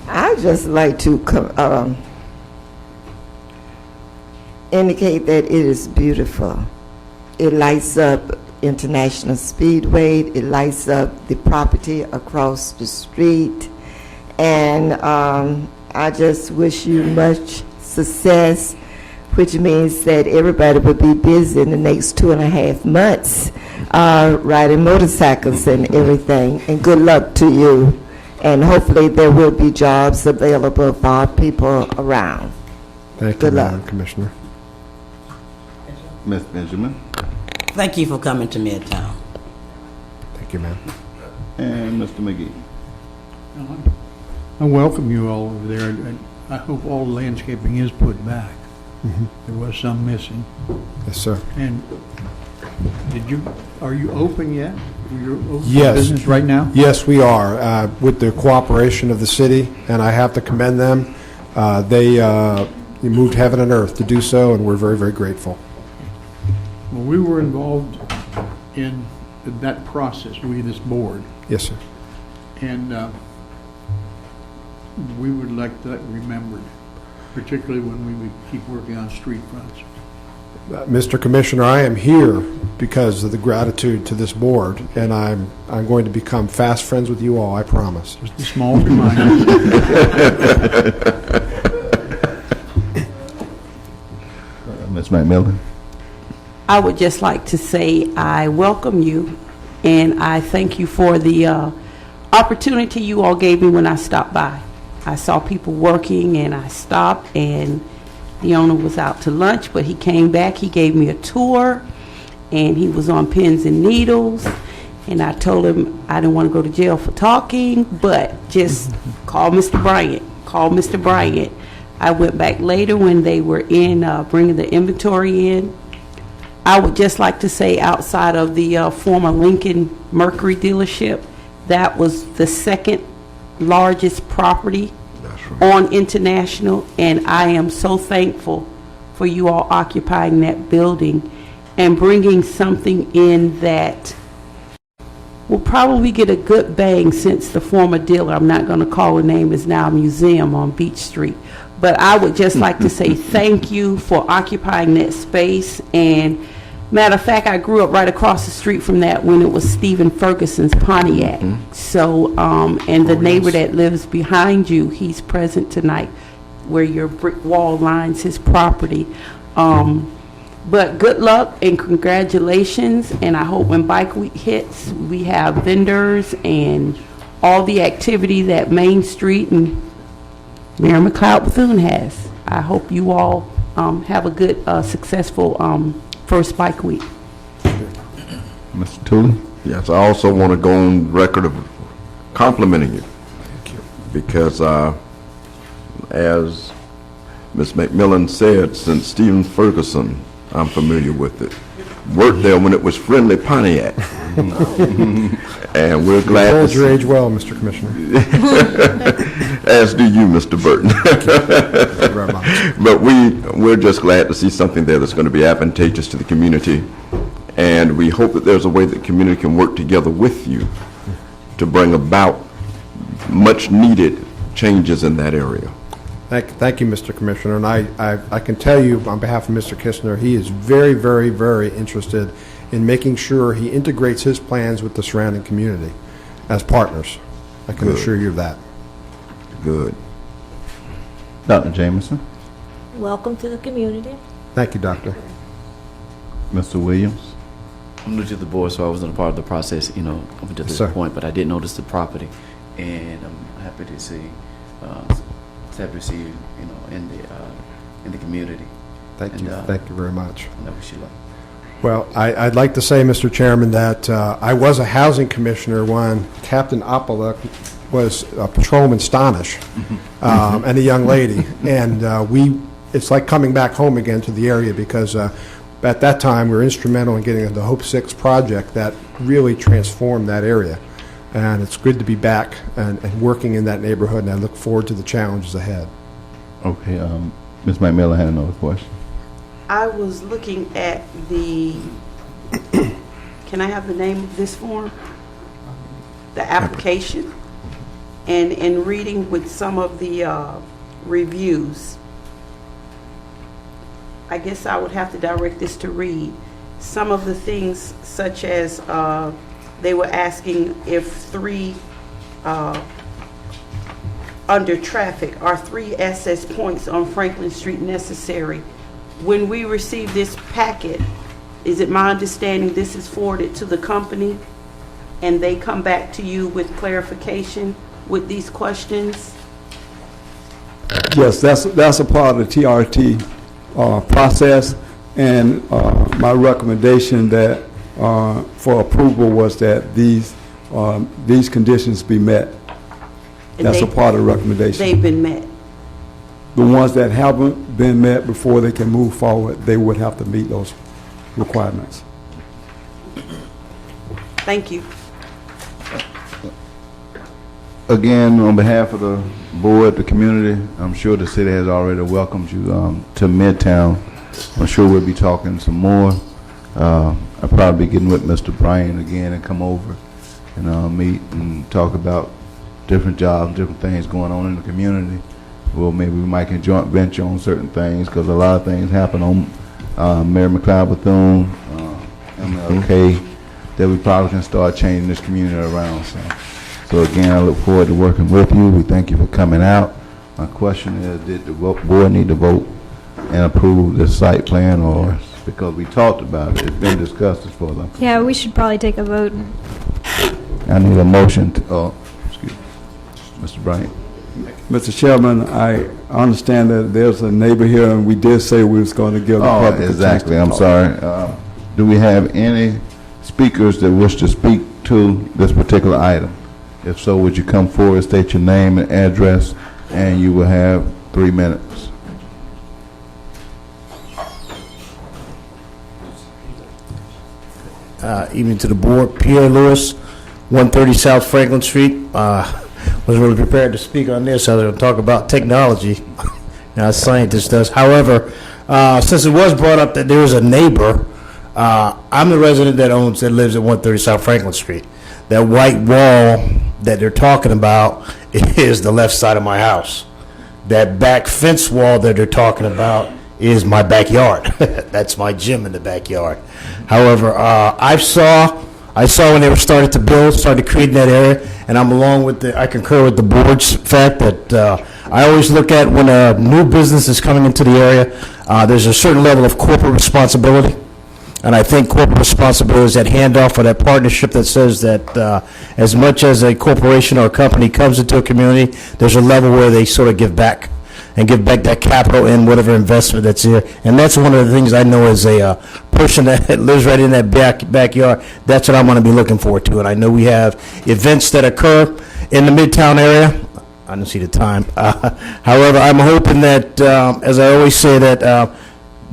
I'd just like to indicate that it is beautiful. It lights up International Speedway. It lights up the property across the street. And I just wish you much success, which means that everybody will be busy in the next 2.5 months riding motorcycles and everything. And good luck to you. And hopefully there will be jobs available for our people around. Thank you, Good luck. Madam Commissioner. Ms. Benjamin? Thank you for coming to Midtown. Thank you, ma'am. And Mr. McGee? I welcome you all over there, and I hope all the landscaping is put back. There was some missing. Yes, sir. And are you open yet? You're open for Yes. business right now? Yes, we are, with the cooperation of the city, and I have to commend them. They moved heaven and earth to do so, and we're very, very grateful. Well, we were involved in that process, this board, Yes, sir. and we would like that remembered, particularly when we would keep working on street fronts. Mr. Commissioner, I am here because of the gratitude to this board, and I'm going to become fast friends with you all, I promise. Just a small reminder. Ms. McMillan? I would just like to say I welcome you, and I thank you for the opportunity you all gave me when I stopped by. I saw people working, and I stopped, and the owner was out to lunch, but he came back. He gave me a tour, and he was on pins and needles, and I told him I didn't want to go to jail for talking, but just call Mr. Bryant. Call Mr. Bryant. I went back later when they were in bringing the inventory in. I would just like to say, outside of the former Lincoln Mercury dealership, that was the second largest property on International, and I am so thankful for you all occupying that building and bringing something in that will probably get a good bang, since the former dealer, I'm not going to call the name, is now a museum on Beach Street. But I would just like to say thank you for occupying that space. And matter of fact, I grew up right across the street from that when it was Stephen Ferguson's Pontiac. So, and the neighbor that lives behind you, he's present tonight, where your brick wall lines his property. But good luck and congratulations, and I hope when Bike Week hits, we have vendors and all the activity that Main Street and Mayor McLeod Bethune has. I hope you all have a good, successful first Bike Week. Mr. Tooley? Yes, I also want to go on record of complimenting you. Thank you. Because as Ms. McMillan said, since Stephen Ferguson, I'm familiar with it. Worked there when it was Friendly Pontiac. And we're glad You hold your age well, Mr. Commissioner. As do you, Mr. Burton. Thank you very much. But we're just glad to see something there that's going to be advantageous to the community. And we hope that there's a way that the community can work together with you to bring about much needed changes in that area. Thank you, Mr. Commissioner. And I can tell you on behalf of Mr. Kistner, he is very, very, very interested in making sure he integrates his plans with the surrounding community as partners. I can assure you of that. Good. Dr. Jameson? Welcome to the community. Thank you, Doctor. Mr. Williams? I'm new to the board, so I wasn't a part of the process, up until this Sir. point, but I did notice the property, and I'm happy to see you, in the community. Thank you very much. And I wish you luck. Well, I'd like to say, Mr. Chairman, that I was a housing commissioner when Captain Oppola was Patrolman Stonish and a young lady. And it's like coming back home again to the area, because at that time we were instrumental in getting the Hope 6 project that really transformed that area. And it's good to be back and working in that neighborhood, and I look forward to the challenges ahead. Okay, Ms. McMillan had another question. I was looking at the, can I have the name of this form? The application. And in reading with some of the reviews, I guess I would have to direct this to read. Some of the things, such as they were asking if under traffic, are 3 access points on Franklin Street necessary? When we receive this packet, is it my understanding this is forwarded to the company and they come back to you with clarification with these questions? Yes, that's a part of the TRT process, and my recommendation that for approval was that these conditions be met. And That's a part of the recommendation. They've been met. The ones that haven't been met, before they can move forward, they would have to meet those requirements. Thank you. Again, on behalf of the board, the community, I'm sure the city has already welcomed you to Midtown. I'm sure we'll be talking some more. I'll probably be getting with Mr. Bryan again and come over and meet and talk about different jobs, different things going on in the community. Well, maybe we might can joint venture on certain things, because a lot of things happen on Mayor McLeod Bethune, MLK, that we probably can start changing this community around. So again, I look forward to working with you. We thank you for coming out. My question is, did the board need to vote and approve this site plan, or yes, because we talked about it, it's been discussed for them? Yeah, we should probably take a vote. I need a motion to, excuse me, Mr. Bryant. Mr. Chairman, I understand that there's a neighbor here, and we did say we was going to give the public a chance exactly. to I'm talk. sorry. Do we have any speakers that wish to speak to this particular item? If so, would you come forward, state your name and address, and you will have 3 minutes. Evening to the board. Pierre Lewis, 130 South Franklin Street. Was really prepared to speak on this. I was going to talk about technology, as scientist does. However, Since it was brought up that there is a neighbor, I'm the resident that lives at 130 South Franklin Street. That white wall that they're talking about is the left side of my house. That back fence wall that they're talking about is my backyard. That's my gym in the backyard. However, I saw when they were started to create that area, and I concur with the board's fact that I always look at when a new business is coming into the area, there's a certain level of corporate responsibility. And I think corporate responsibility is that handoff or that partnership that says that as much as a corporation or a company comes into a community, there's a level where they sort of give back and give back that capital in whatever investment that's here. And that's one of the things I know as a person that lives right in that backyard, that's what I'm going to be looking forward to. And I know we have events that occur in the Midtown area. I don't see the time. However, I'm hoping that, as I always say, that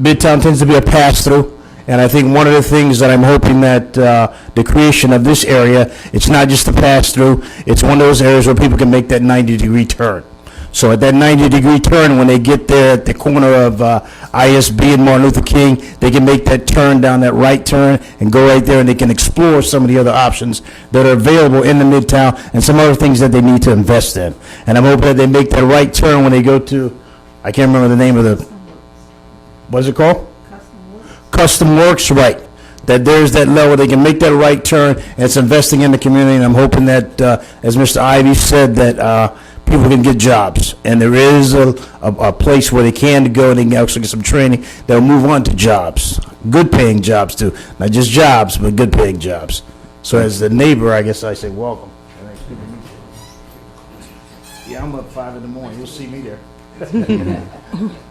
Midtown tends to be a pass-through. And I think one of the things that I'm hoping that the creation of this area, it's not just a pass-through, it's one of those areas where people can make that 90-degree turn. So at that 90-degree turn, when they get there at the corner of ISB and Martin Luther King, they can make that turn down, that right turn, and go right there, and they can explore some of the other options that are available in the Midtown and some other things that they need to invest in. And I'm hoping that they make that right turn when they go to, I can't remember the name of the, what is it called? Custom Works, right. That there's that level, they can make that right turn, and it's investing in the community, and I'm hoping that, as Mr. Ivy said, that people can get jobs. And there is a place where they can go and they can actually get some training that will move on to jobs. Good paying jobs too. Not just jobs, but good paying jobs. So as the neighbor, I guess I say welcome. Yeah, I'm up 5 in the morning. You'll see me there.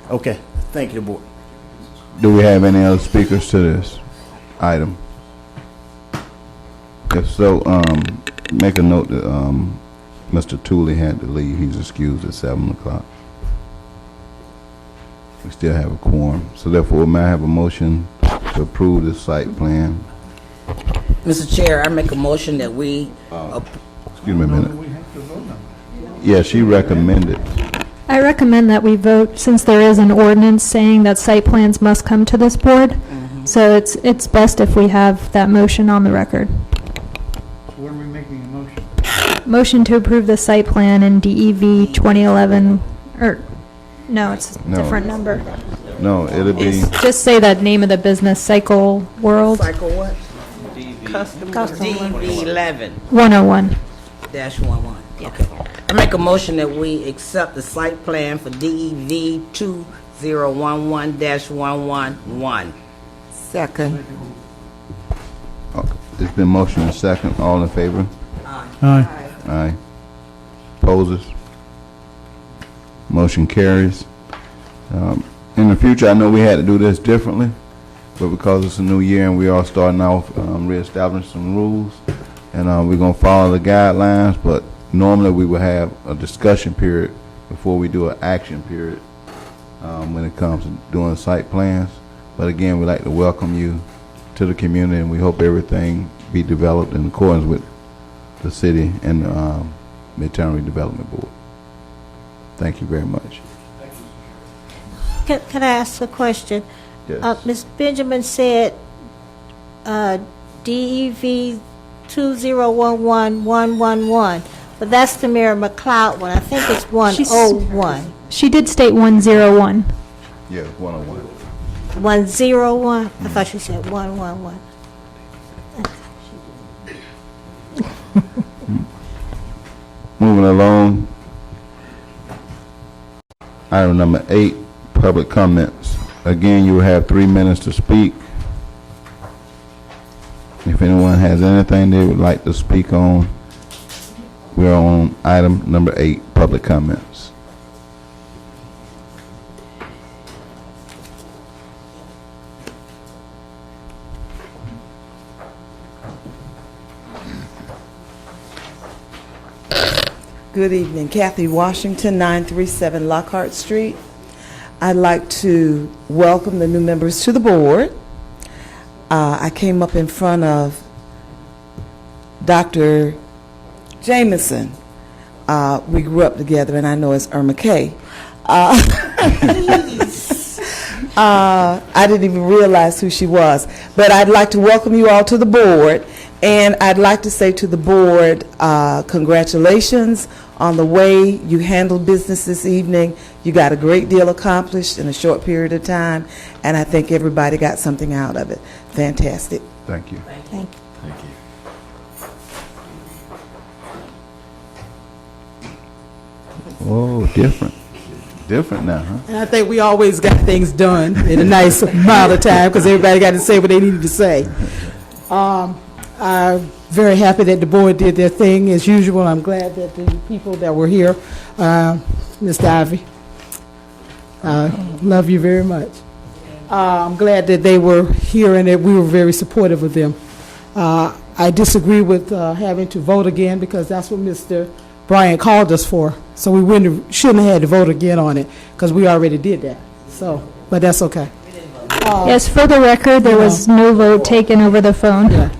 Okay. Thank you, board. Do we have any other speakers to this item? If so, make a note that Mr. Tooley had to leave. He's excused at 7 o'clock. We still have a quorum. So therefore, may I have a motion to approve the site plan? Mr. Chair, I make a motion that we... Excuse me a minute. Yeah, she recommended. I recommend that we vote, since there is an ordinance saying that site plans must come to this board. So it's best if we have that motion on the record. So when are we making a motion? Motion to approve the site plan in DEV 2011, or, no, it's a different number. No, it'll be... Just say the name of the business, Cycle World Cycle what? Custom DV 11. 101. -11. Okay. I make a motion that we accept the site plan for DEV 2011-111. Second. It's been motion and second. All in favor? Aye. Aye. Opposes? Motion carries. In the future, I know we had to do this differently, but because it's a new year and we are starting off reestablishing some rules, and we're going to follow the guidelines, but normally we will have a discussion period before we do an action period when it comes to doing site plans. But again, we'd like to welcome you to the community, and we hope everything be developed in accordance with the city and Midtown Redevelopment Board. Thank you very much. Can I ask a question? Yes. Ms. Benjamin said DEV 2011-111, but that's the Mayor McLeod one. I think it's 101. She did state 101. Yeah, 101. 101? I thought she said 111. Moving along. Item number 8, public comments. Again, you will have 3 minutes to speak. If anyone has anything they would like to speak on, we're on item number 8, public comments. Good evening. Kathy Washington, 937 Lockhart Street. I'd like to welcome the new members to the board. I came up in front of Dr. Jameson. We grew up together, and I know it's Irma Kay. I didn't even realize who she was. But I'd like to welcome you all to the board, and I'd like to say to the board, congratulations on the way you handled business this evening. You got a great deal accomplished in a short period of time, and I think everybody got something out of it. Fantastic. Thank you. Thank you. Thank you. Oh, different. Different now, huh? And I think we always got things done in a nice amount of time because everybody got to say what they needed to say. I'm very happy that the board did their thing as usual. I'm glad that the people that were here, Mr. Ivy, love you very much. I'm glad that they were here and that we were very supportive of them. I disagree with having to vote again because that's what Mr. Bryant called us for. So we shouldn't have had to vote again on it because we already did that. So, but that's okay. Yes, for the record, there was no vote taken over the phone. Yeah.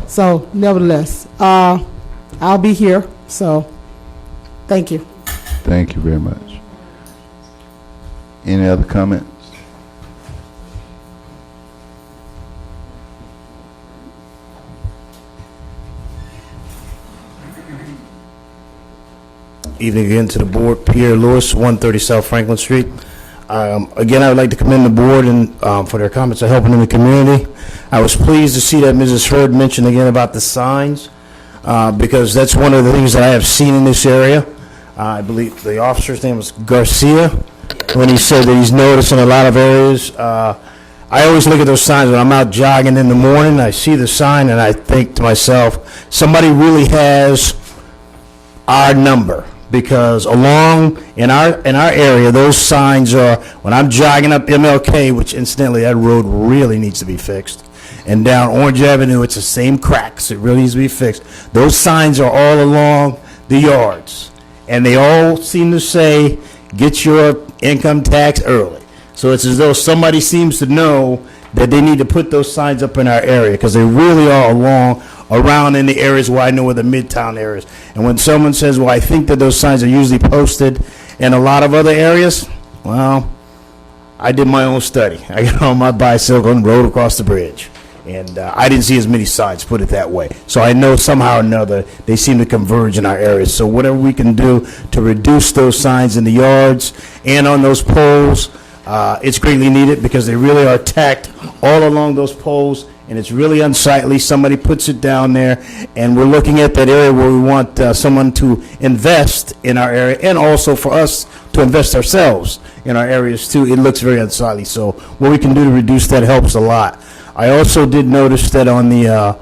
So, nevertheless, I'll be here. So, thank you. Thank you very much. Any other comments? Evening again to the board. Pierre Lewis, 130 South Franklin Street. Again, I would like to commend the board and for their comments of helping in the community. I was pleased to see that Mrs. Hurd mentioned again about the signs because that's one of the things that I have seen in this area. I believe the officer's name was Garcia when he said that he's noticed in a lot of areas. I always look at those signs when I'm out jogging in the morning. I see the sign and I think to myself, somebody really has our number. Because along in our area, those signs are, when I'm jogging up MLK, which incidentally that road really needs to be fixed, and down Orange Avenue, it's the same cracks. It really needs to be fixed. Those signs are all along the yards, and they all seem to say, get your income tax early. So it's as though somebody seems to know that they need to put those signs up in our area, because they really are around in the areas where I know where the Midtown areas. And when someone says, well, I think that those signs are usually posted in a lot of other areas, well, I did my own study. I got on my bicycle and rode across the bridge. And I didn't see as many signs, put it that way. So I know somehow or another they seem to converge in our areas. So whatever we can do to reduce those signs in the yards and on those poles, it's greatly needed because they really are tacked all along those poles. And it's really unsightly. Somebody puts it down there, and we're looking at that area where we want someone to invest in our area, and also for us to invest ourselves in our areas too. It looks very unsightly. So what we can do to reduce that helps a lot. I also did notice that on the, I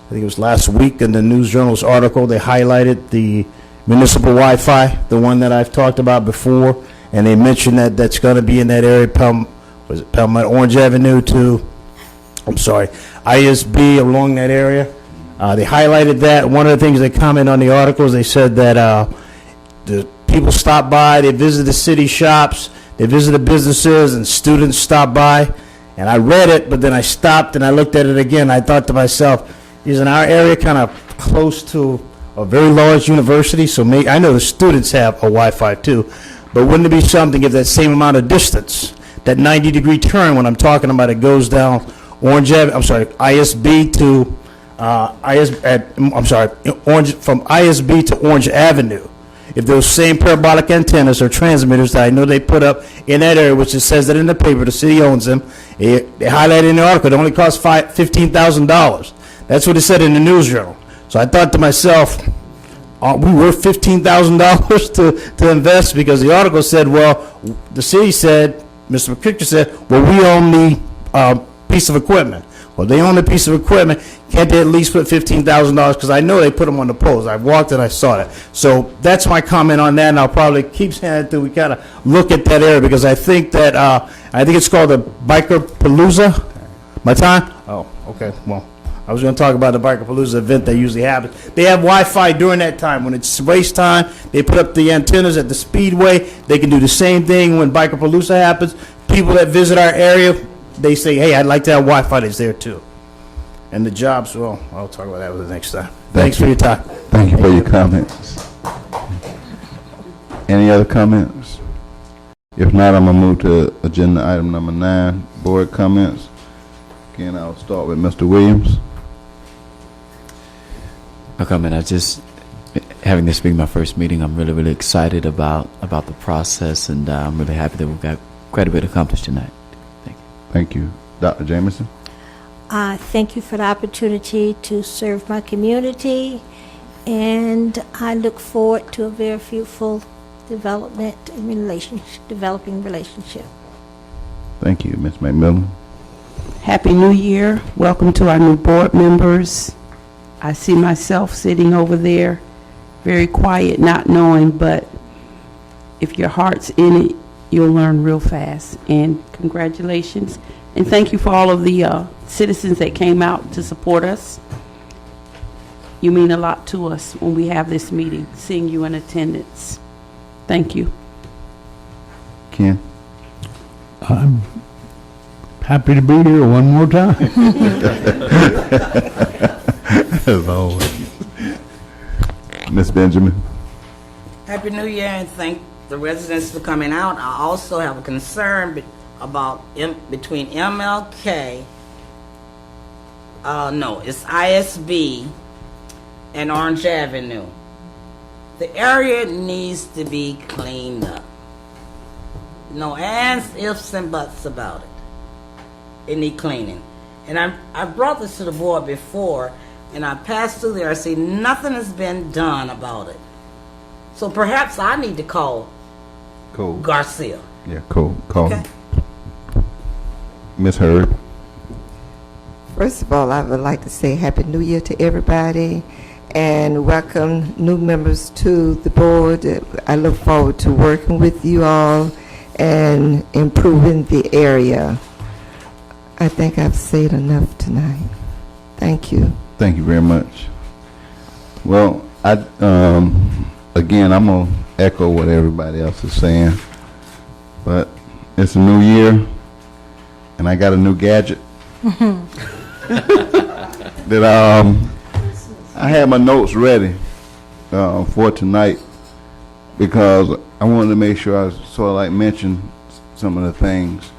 think it was last week in the News Journal's article, they highlighted the municipal Wi-Fi, the one that I've talked about before, and they mentioned that that's going to be in that area, Orange Avenue to, ISB along that area. They highlighted that. One of the things they comment on the articles, they said that the people stop by, they visit the city shops, they visit the businesses, and students stop by. And I read it, but then I stopped and I looked at it again. I thought to myself, isn't our area kind of close to a very large university? So I know the students have a Wi-Fi too, but wouldn't it be something if that same amount of distance, that 90-degree turn when I'm talking about, it goes down ISB to from ISB to Orange Avenue. If those same parabolic antennas or transmitters that I know they put up in that area, which it says that in the paper, the city owns them, they highlighted in the article, it only costs $15,000. That's what it said in the News Journal. So I thought to myself, aren't we worth $15,000 to invest? Because the article said, well, the city said, Mr. McCricker said, well, we own the piece of equipment. Well, they own a piece of equipment. Can't they at least put $15,000? Because I know they put them on the poles. I walked and I saw that. So that's my comment on that, and I'll probably keep saying it until we kind of look at that area, because I think that I think it's called the Biker Palooza. My time? Oh, okay. Well, I was going to talk about the Biker Palooza event that usually happens. They have Wi-Fi during that time. When it's race time, they put up the antennas at the speedway. They can do the same thing when Biker Palooza happens. People that visit our area, they say, hey, I'd like to have Wi-Fi that's there too. And the jobs, well, I'll talk about that with the next time. Thanks for your time. Thank you for your comments. Any other comments? If not, I'm gonna move to agenda item number 9, board comments. Again, I'll start with Mr. Williams. No comment. I just, having this being my first meeting, I'm really, really excited about the process, and I'm really happy that we've got quite a bit accomplished tonight. Thank you. Thank you. Dr. Jameson? Thank you for the opportunity to serve my community, and I look forward to a very fruitful development and developing relationship. Thank you. Ms. McMillan? Happy New Year. Welcome to our new board members. I see myself sitting over there, very quiet, not knowing, but if your heart's in it, you'll learn real fast. And congratulations. And thank you for all of the citizens that came out to support us. You mean a lot to us when we have this meeting, seeing you in attendance. Thank you. Ken? I'm happy to be here one more time. As always. Ms. Benjamin? Happy New Year, and thank the residents for coming out. I also have a concern about between MLK, it's ISB and Orange Avenue. The area needs to be cleaned up. No ands, ifs, and buts about it. It needs cleaning. And I brought this to the board before, and I passed through there. I see nothing has been done about it. So perhaps I need to call Garcia. Yeah, call Okay. him. Ms. Hurd? First of all, I would like to say Happy New Year to everybody and welcome new members to the board. I look forward to working with you all and improving the area. I think I've said enough tonight. Thank you. Thank you very much. Well, again, I'm going to echo what everybody else is saying, but it's a new year, and I got a new gadget that I had my notes ready for tonight because I wanted to make sure I sort of like mention some of the things.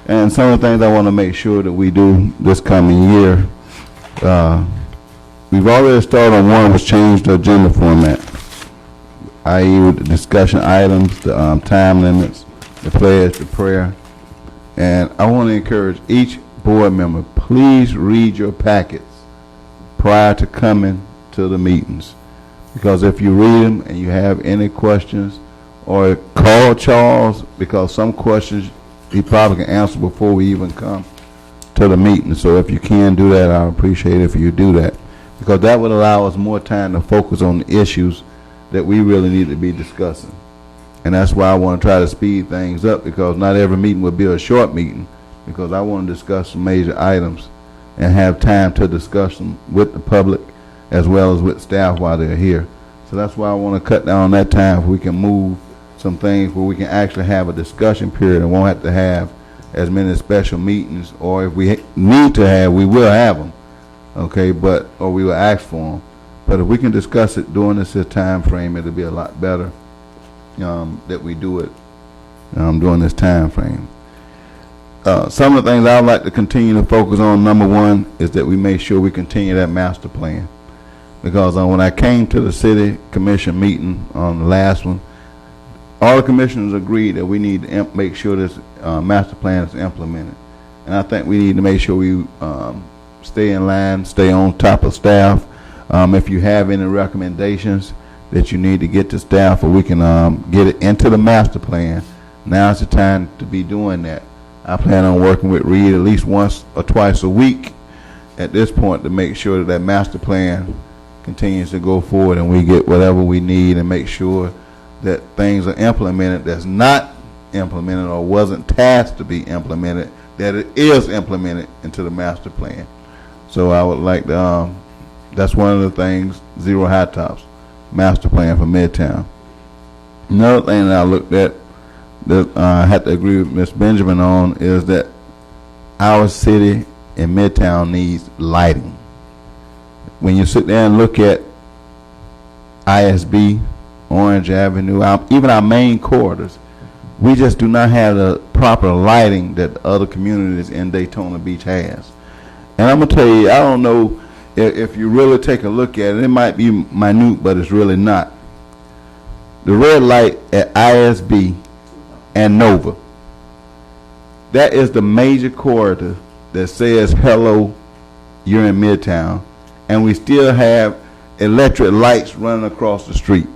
And some of the things I want to make sure that we do this coming year. We've already started on one, was change the agenda format, i.e. with the discussion items, the time limits, the pledge, the prayer. And I want to encourage each board member, please read your packets prior to coming to the meetings. Because if you read them and you have any questions, or call Charles, because some questions he probably can answer before we even come to the meeting. So if you can do that, I appreciate it if you do that, because that would allow us more time to focus on the issues that we really need to be discussing. And that's why I want to try to speed things up, because not every meeting will be a short meeting, because I want to discuss some major items and have time to discuss them with the public as well as with staff while they're here. So that's why I want to cut down that time if we can move some things where we can actually have a discussion period and won't have to have as many special meetings, or if we need to have, we will have them, okay, or we will ask for them. But if we can discuss it during this time frame, it'll be a lot better that we do it during this time frame. Some of the things I'd like to continue to focus on, number one, is that we make sure we continue that master plan. Because when I came to the city commission meeting on the last one, all the commissioners agreed that we need to make sure this master plan is implemented. And I think we need to make sure we stay in line, stay on top of staff. If you have any recommendations that you need to get to staff, or we can get it into the master plan, now's the time to be doing that. I plan on working with Reed at least once or twice a week at this point to make sure that that master plan continues to go forward and we get whatever we need, and make sure that things are implemented that's not implemented or wasn't tasked to be implemented, that it is implemented into the master plan. So I would like to, that's one of the things, zero high tops, master plan for Midtown. Another thing that I looked at that I had to agree with Ms. Benjamin on is that our city in Midtown needs lighting. When you sit there and look at ISB, Orange Avenue, even our main corridors, We just do not have the proper lighting that other communities in Daytona Beach has. And I'm gonna tell you, I don't know if you really take a look at it, it might be minute, but it's really not. The red light at ISB and Nova, that is the major corridor that says, hello, you're in Midtown, and we still have electric lights running across the street.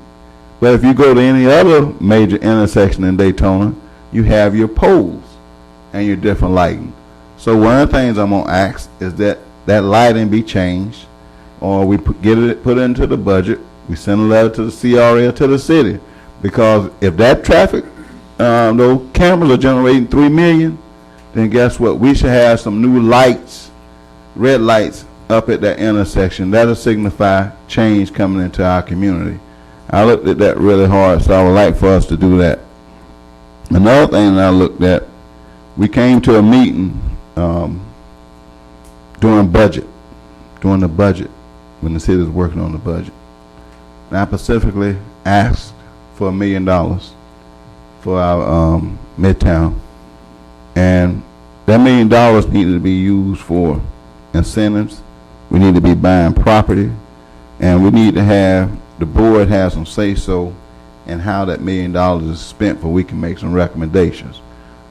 But if you go to any other major intersection in Daytona, you have your poles and your different lighting. So one of the things I'm gonna ask is that that lighting be changed, or we put it into the budget. We send a letter to the CRA, to the city, because if that traffic, those cameras are generating 3 million, then guess what? We should have some new lights, red lights, up at that intersection. That'll signify change coming into our community. I looked at that really hard, so I would like for us to do that. Another thing that I looked at, we came to a meeting during the budget, when the city was working on the budget. And I specifically asked for $1 million for our Midtown. And that $1 million needed to be used for incentives. We need to be buying property, and we need to have the board have some say-so in how that $1 million is spent, for we can make some recommendations.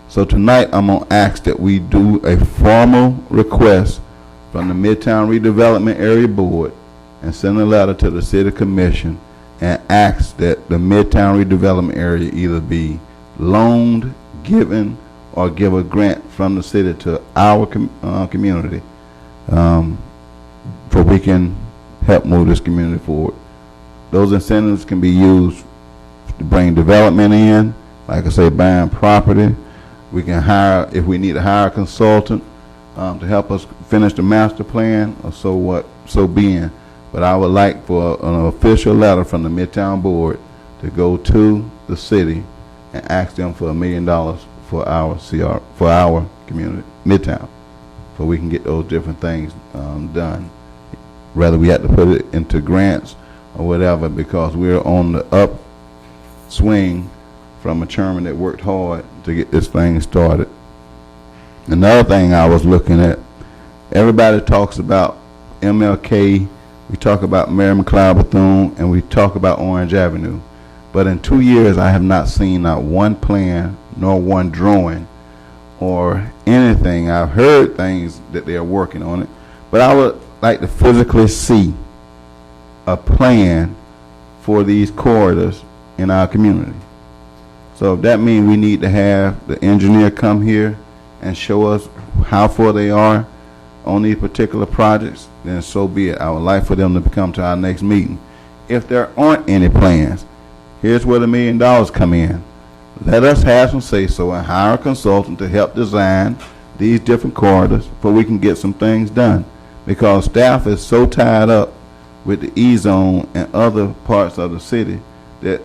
So tonight, I'm going to ask that we do a formal request from the Midtown Redevelopment Area Board and send a letter to the City Commission and ask that the Midtown Redevelopment Area either be loaned, given, or give a grant from the city to our community, so we can help move this community forward. Those incentives can be used to bring development in, like I say, buying property. We can hire, if we need to hire a consultant to help us finish the master plan, or so being. But I would like for an official letter from the Midtown Board to go to the city and ask them for $1 million for our community, Midtown, so we can get those different things done. Whether we have to put it into grants or whatever, because we're on the upswing from a chairman that worked hard to get this thing started. Another thing I was looking at, everybody talks about MLK, we talk about Mary McLeod Bethune, and we talk about Orange Avenue. But in 2 years, I have not seen not one plan nor one drawing or anything. I've heard things that they are working on it, but I would like to physically see a plan for these corridors in our community. So if that means we need to have the engineer come here and show us how far they are on these particular projects, then so be it. I would like for them to come to our next meeting. If there aren't any plans, here's where the $1 million come in. Let us have some say-so and hire a consultant to help design these different corridors so we can get some things done. Because staff is so tied up with the E-zone and other parts of the city that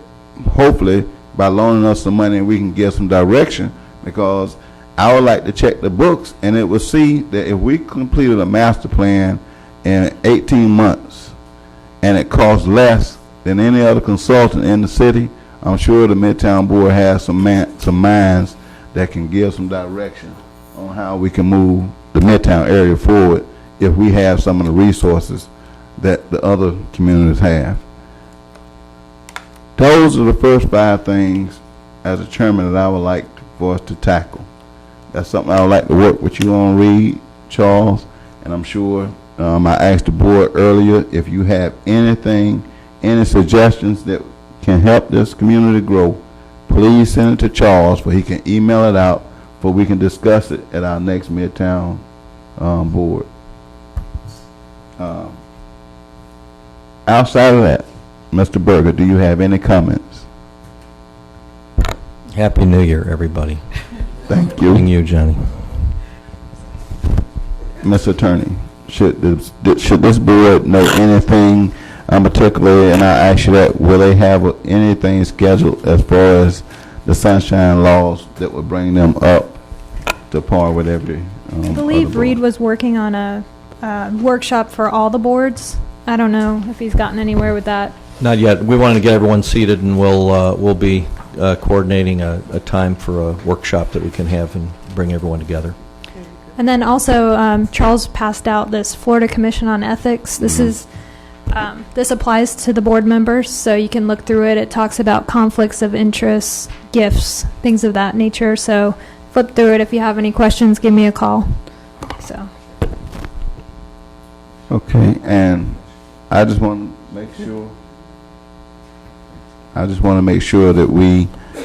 hopefully by loaning us some money we can get some direction, because I would like to check the books and it will see that if we completed a master plan in 18 months and it costs less than any other consultant in the city, I'm sure the Midtown Board has some minds that can give some direction on how we can move the Midtown area forward if we have some of the resources that the other communities have. Those are the first 5 things as a chairman that I would like for us to tackle. That's something I would like to work with you on, Reed, Charles, and I'm sure I asked the board earlier if you have anything, any suggestions that can help this community grow, please send it to Charles so he can email it out so we can discuss it at our next Midtown board. Outside of that, Mr. Berger, do you have any comments? Happy New Year, everybody. Thank you. And you, Johnny. Mr. Attorney, should this board know anything particularly, and I ask you that, will they have anything scheduled as far as the sunshine laws that would bring them up to par with every I believe Reed was working on a workshop for all the boards. I don't know if he's gotten anywhere with that. Not yet. We wanted to get everyone seated, and we'll be coordinating a time for a workshop that we can have and bring everyone together. And then also, Charles passed out this Florida Commission on Ethics. This is this applies to the board members, so you can look through it. It talks about conflicts of interest, gifts, things of that nature. So flip through it. If you have any questions, give me a call. So. Okay, and I just want to make sure.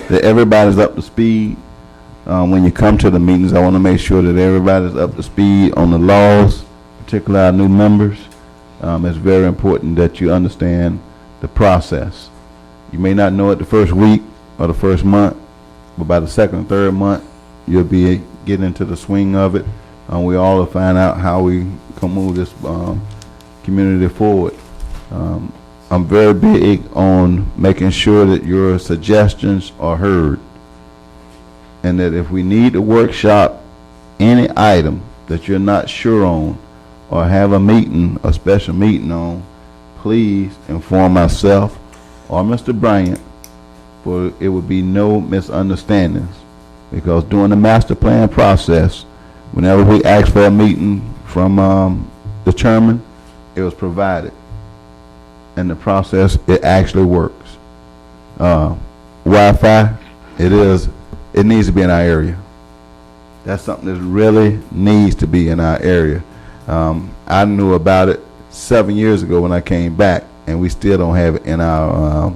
that everybody's up to speed. When you come to the meetings, I want to make sure that everybody's up to speed on the laws, particularly our new members. It's very important that you understand the process. You may not know it the first week or the first month, but by the second or third month, you'll be getting into the swing of it. We all will find out how we can move this community forward. I'm very big on making sure that your suggestions are heard, and that if we need to workshop any item that you're not sure on, or have a special meeting on, please inform myself or Mr. Bryant, for it would be no misunderstandings. Because during the master plan process, whenever we asked for a meeting from the chairman, it was provided. And the process, it actually works. Wi-Fi, it needs to be in our area. That's something that really needs to be in our area. I knew about it 7 years ago when I came back, and we still don't have it in our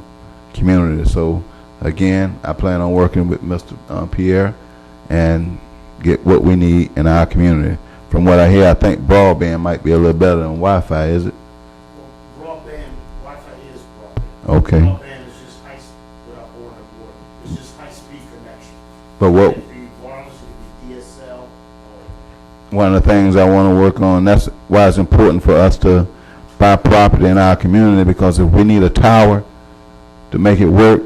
community. So again, I plan on working with Mr. Pierre and get what we need in our community. From what I hear, I think broadband might be a little better than Wi-Fi, is it? Broadband, Wi-Fi is broadband. Okay. Broadband is just high, without board and board, it's just high-speed connection. But what? It could be wireless, it could be DSL. One of the things I want to work on, that's why it's important for us to buy property in our community, because if we need a tower to make it work,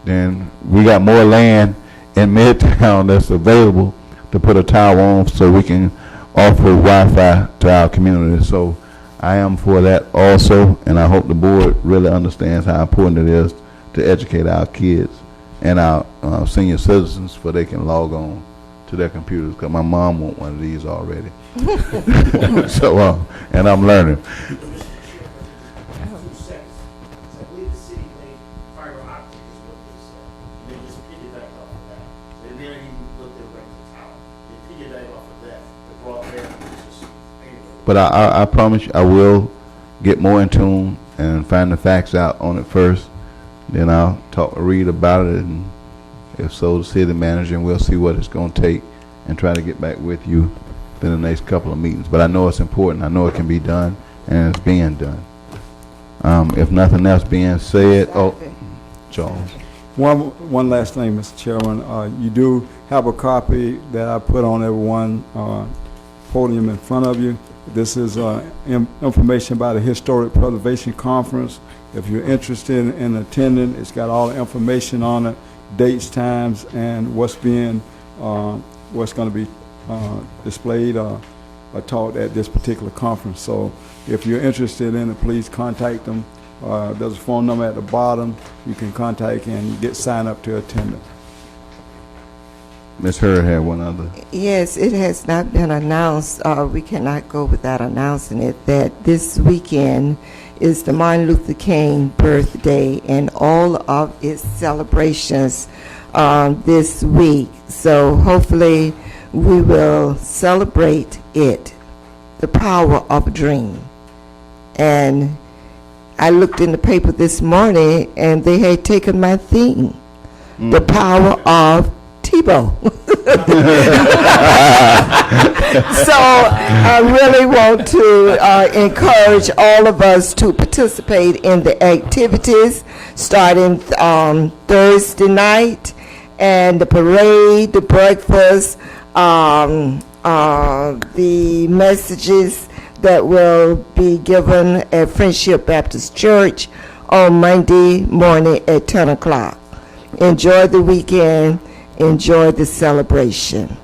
then we got more land in Midtown that's available to put a tower on so we can offer Wi-Fi to our community. So I am for that also, and I hope the board really understands how important it is to educate our kids and our senior citizens so they can log on to their computers, because my mom wants one of these already. So, and I'm learning. But I promise you, I will get more in tune and find the facts out on it first. Then I'll talk to Reed about it, and if so, the city manager, and we'll see what it's going to take and try to get back with you in the next couple of meetings. But I know it's important. I know it can be done, and it's being done. If nothing else being said, Charles. One last thing, Mr. Chairman. You do have a copy that I put on everyone podium in front of you. This is information about a historic preservation conference. If you're interested in attending, it's got all the information on it, dates, times, and what's going to be displayed or taught at this particular conference. So if you're interested in it, please contact them. There's a phone number at the bottom. You can contact and get signed up to attend it. Ms. Hurd had one other. Yes, it has not been announced. We cannot go without announcing it, that this weekend is the Martin Luther King birthday and all of its celebrations this week. So hopefully we will celebrate it, the power of a dream. And I looked in the paper this morning and they had taken my theme, the power of Tebow. So I really want to encourage all of us to participate in the activities starting Thursday night, and the parade, the breakfast, the messages that will be given at Friendship Baptist Church on Monday morning at 10 o'clock. Enjoy the weekend. Enjoy the celebration.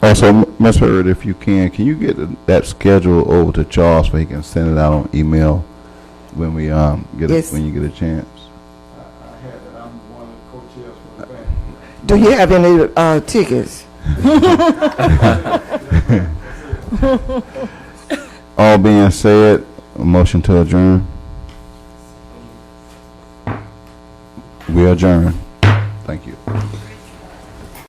Also, Ms. Hurd, if you can you get that schedule over to Charles so he can send it out on email when we when you get a chance? I have it. I'm one of the Do you have any tickets? All being said, a motion to adjourn. We adjourn. Thank you.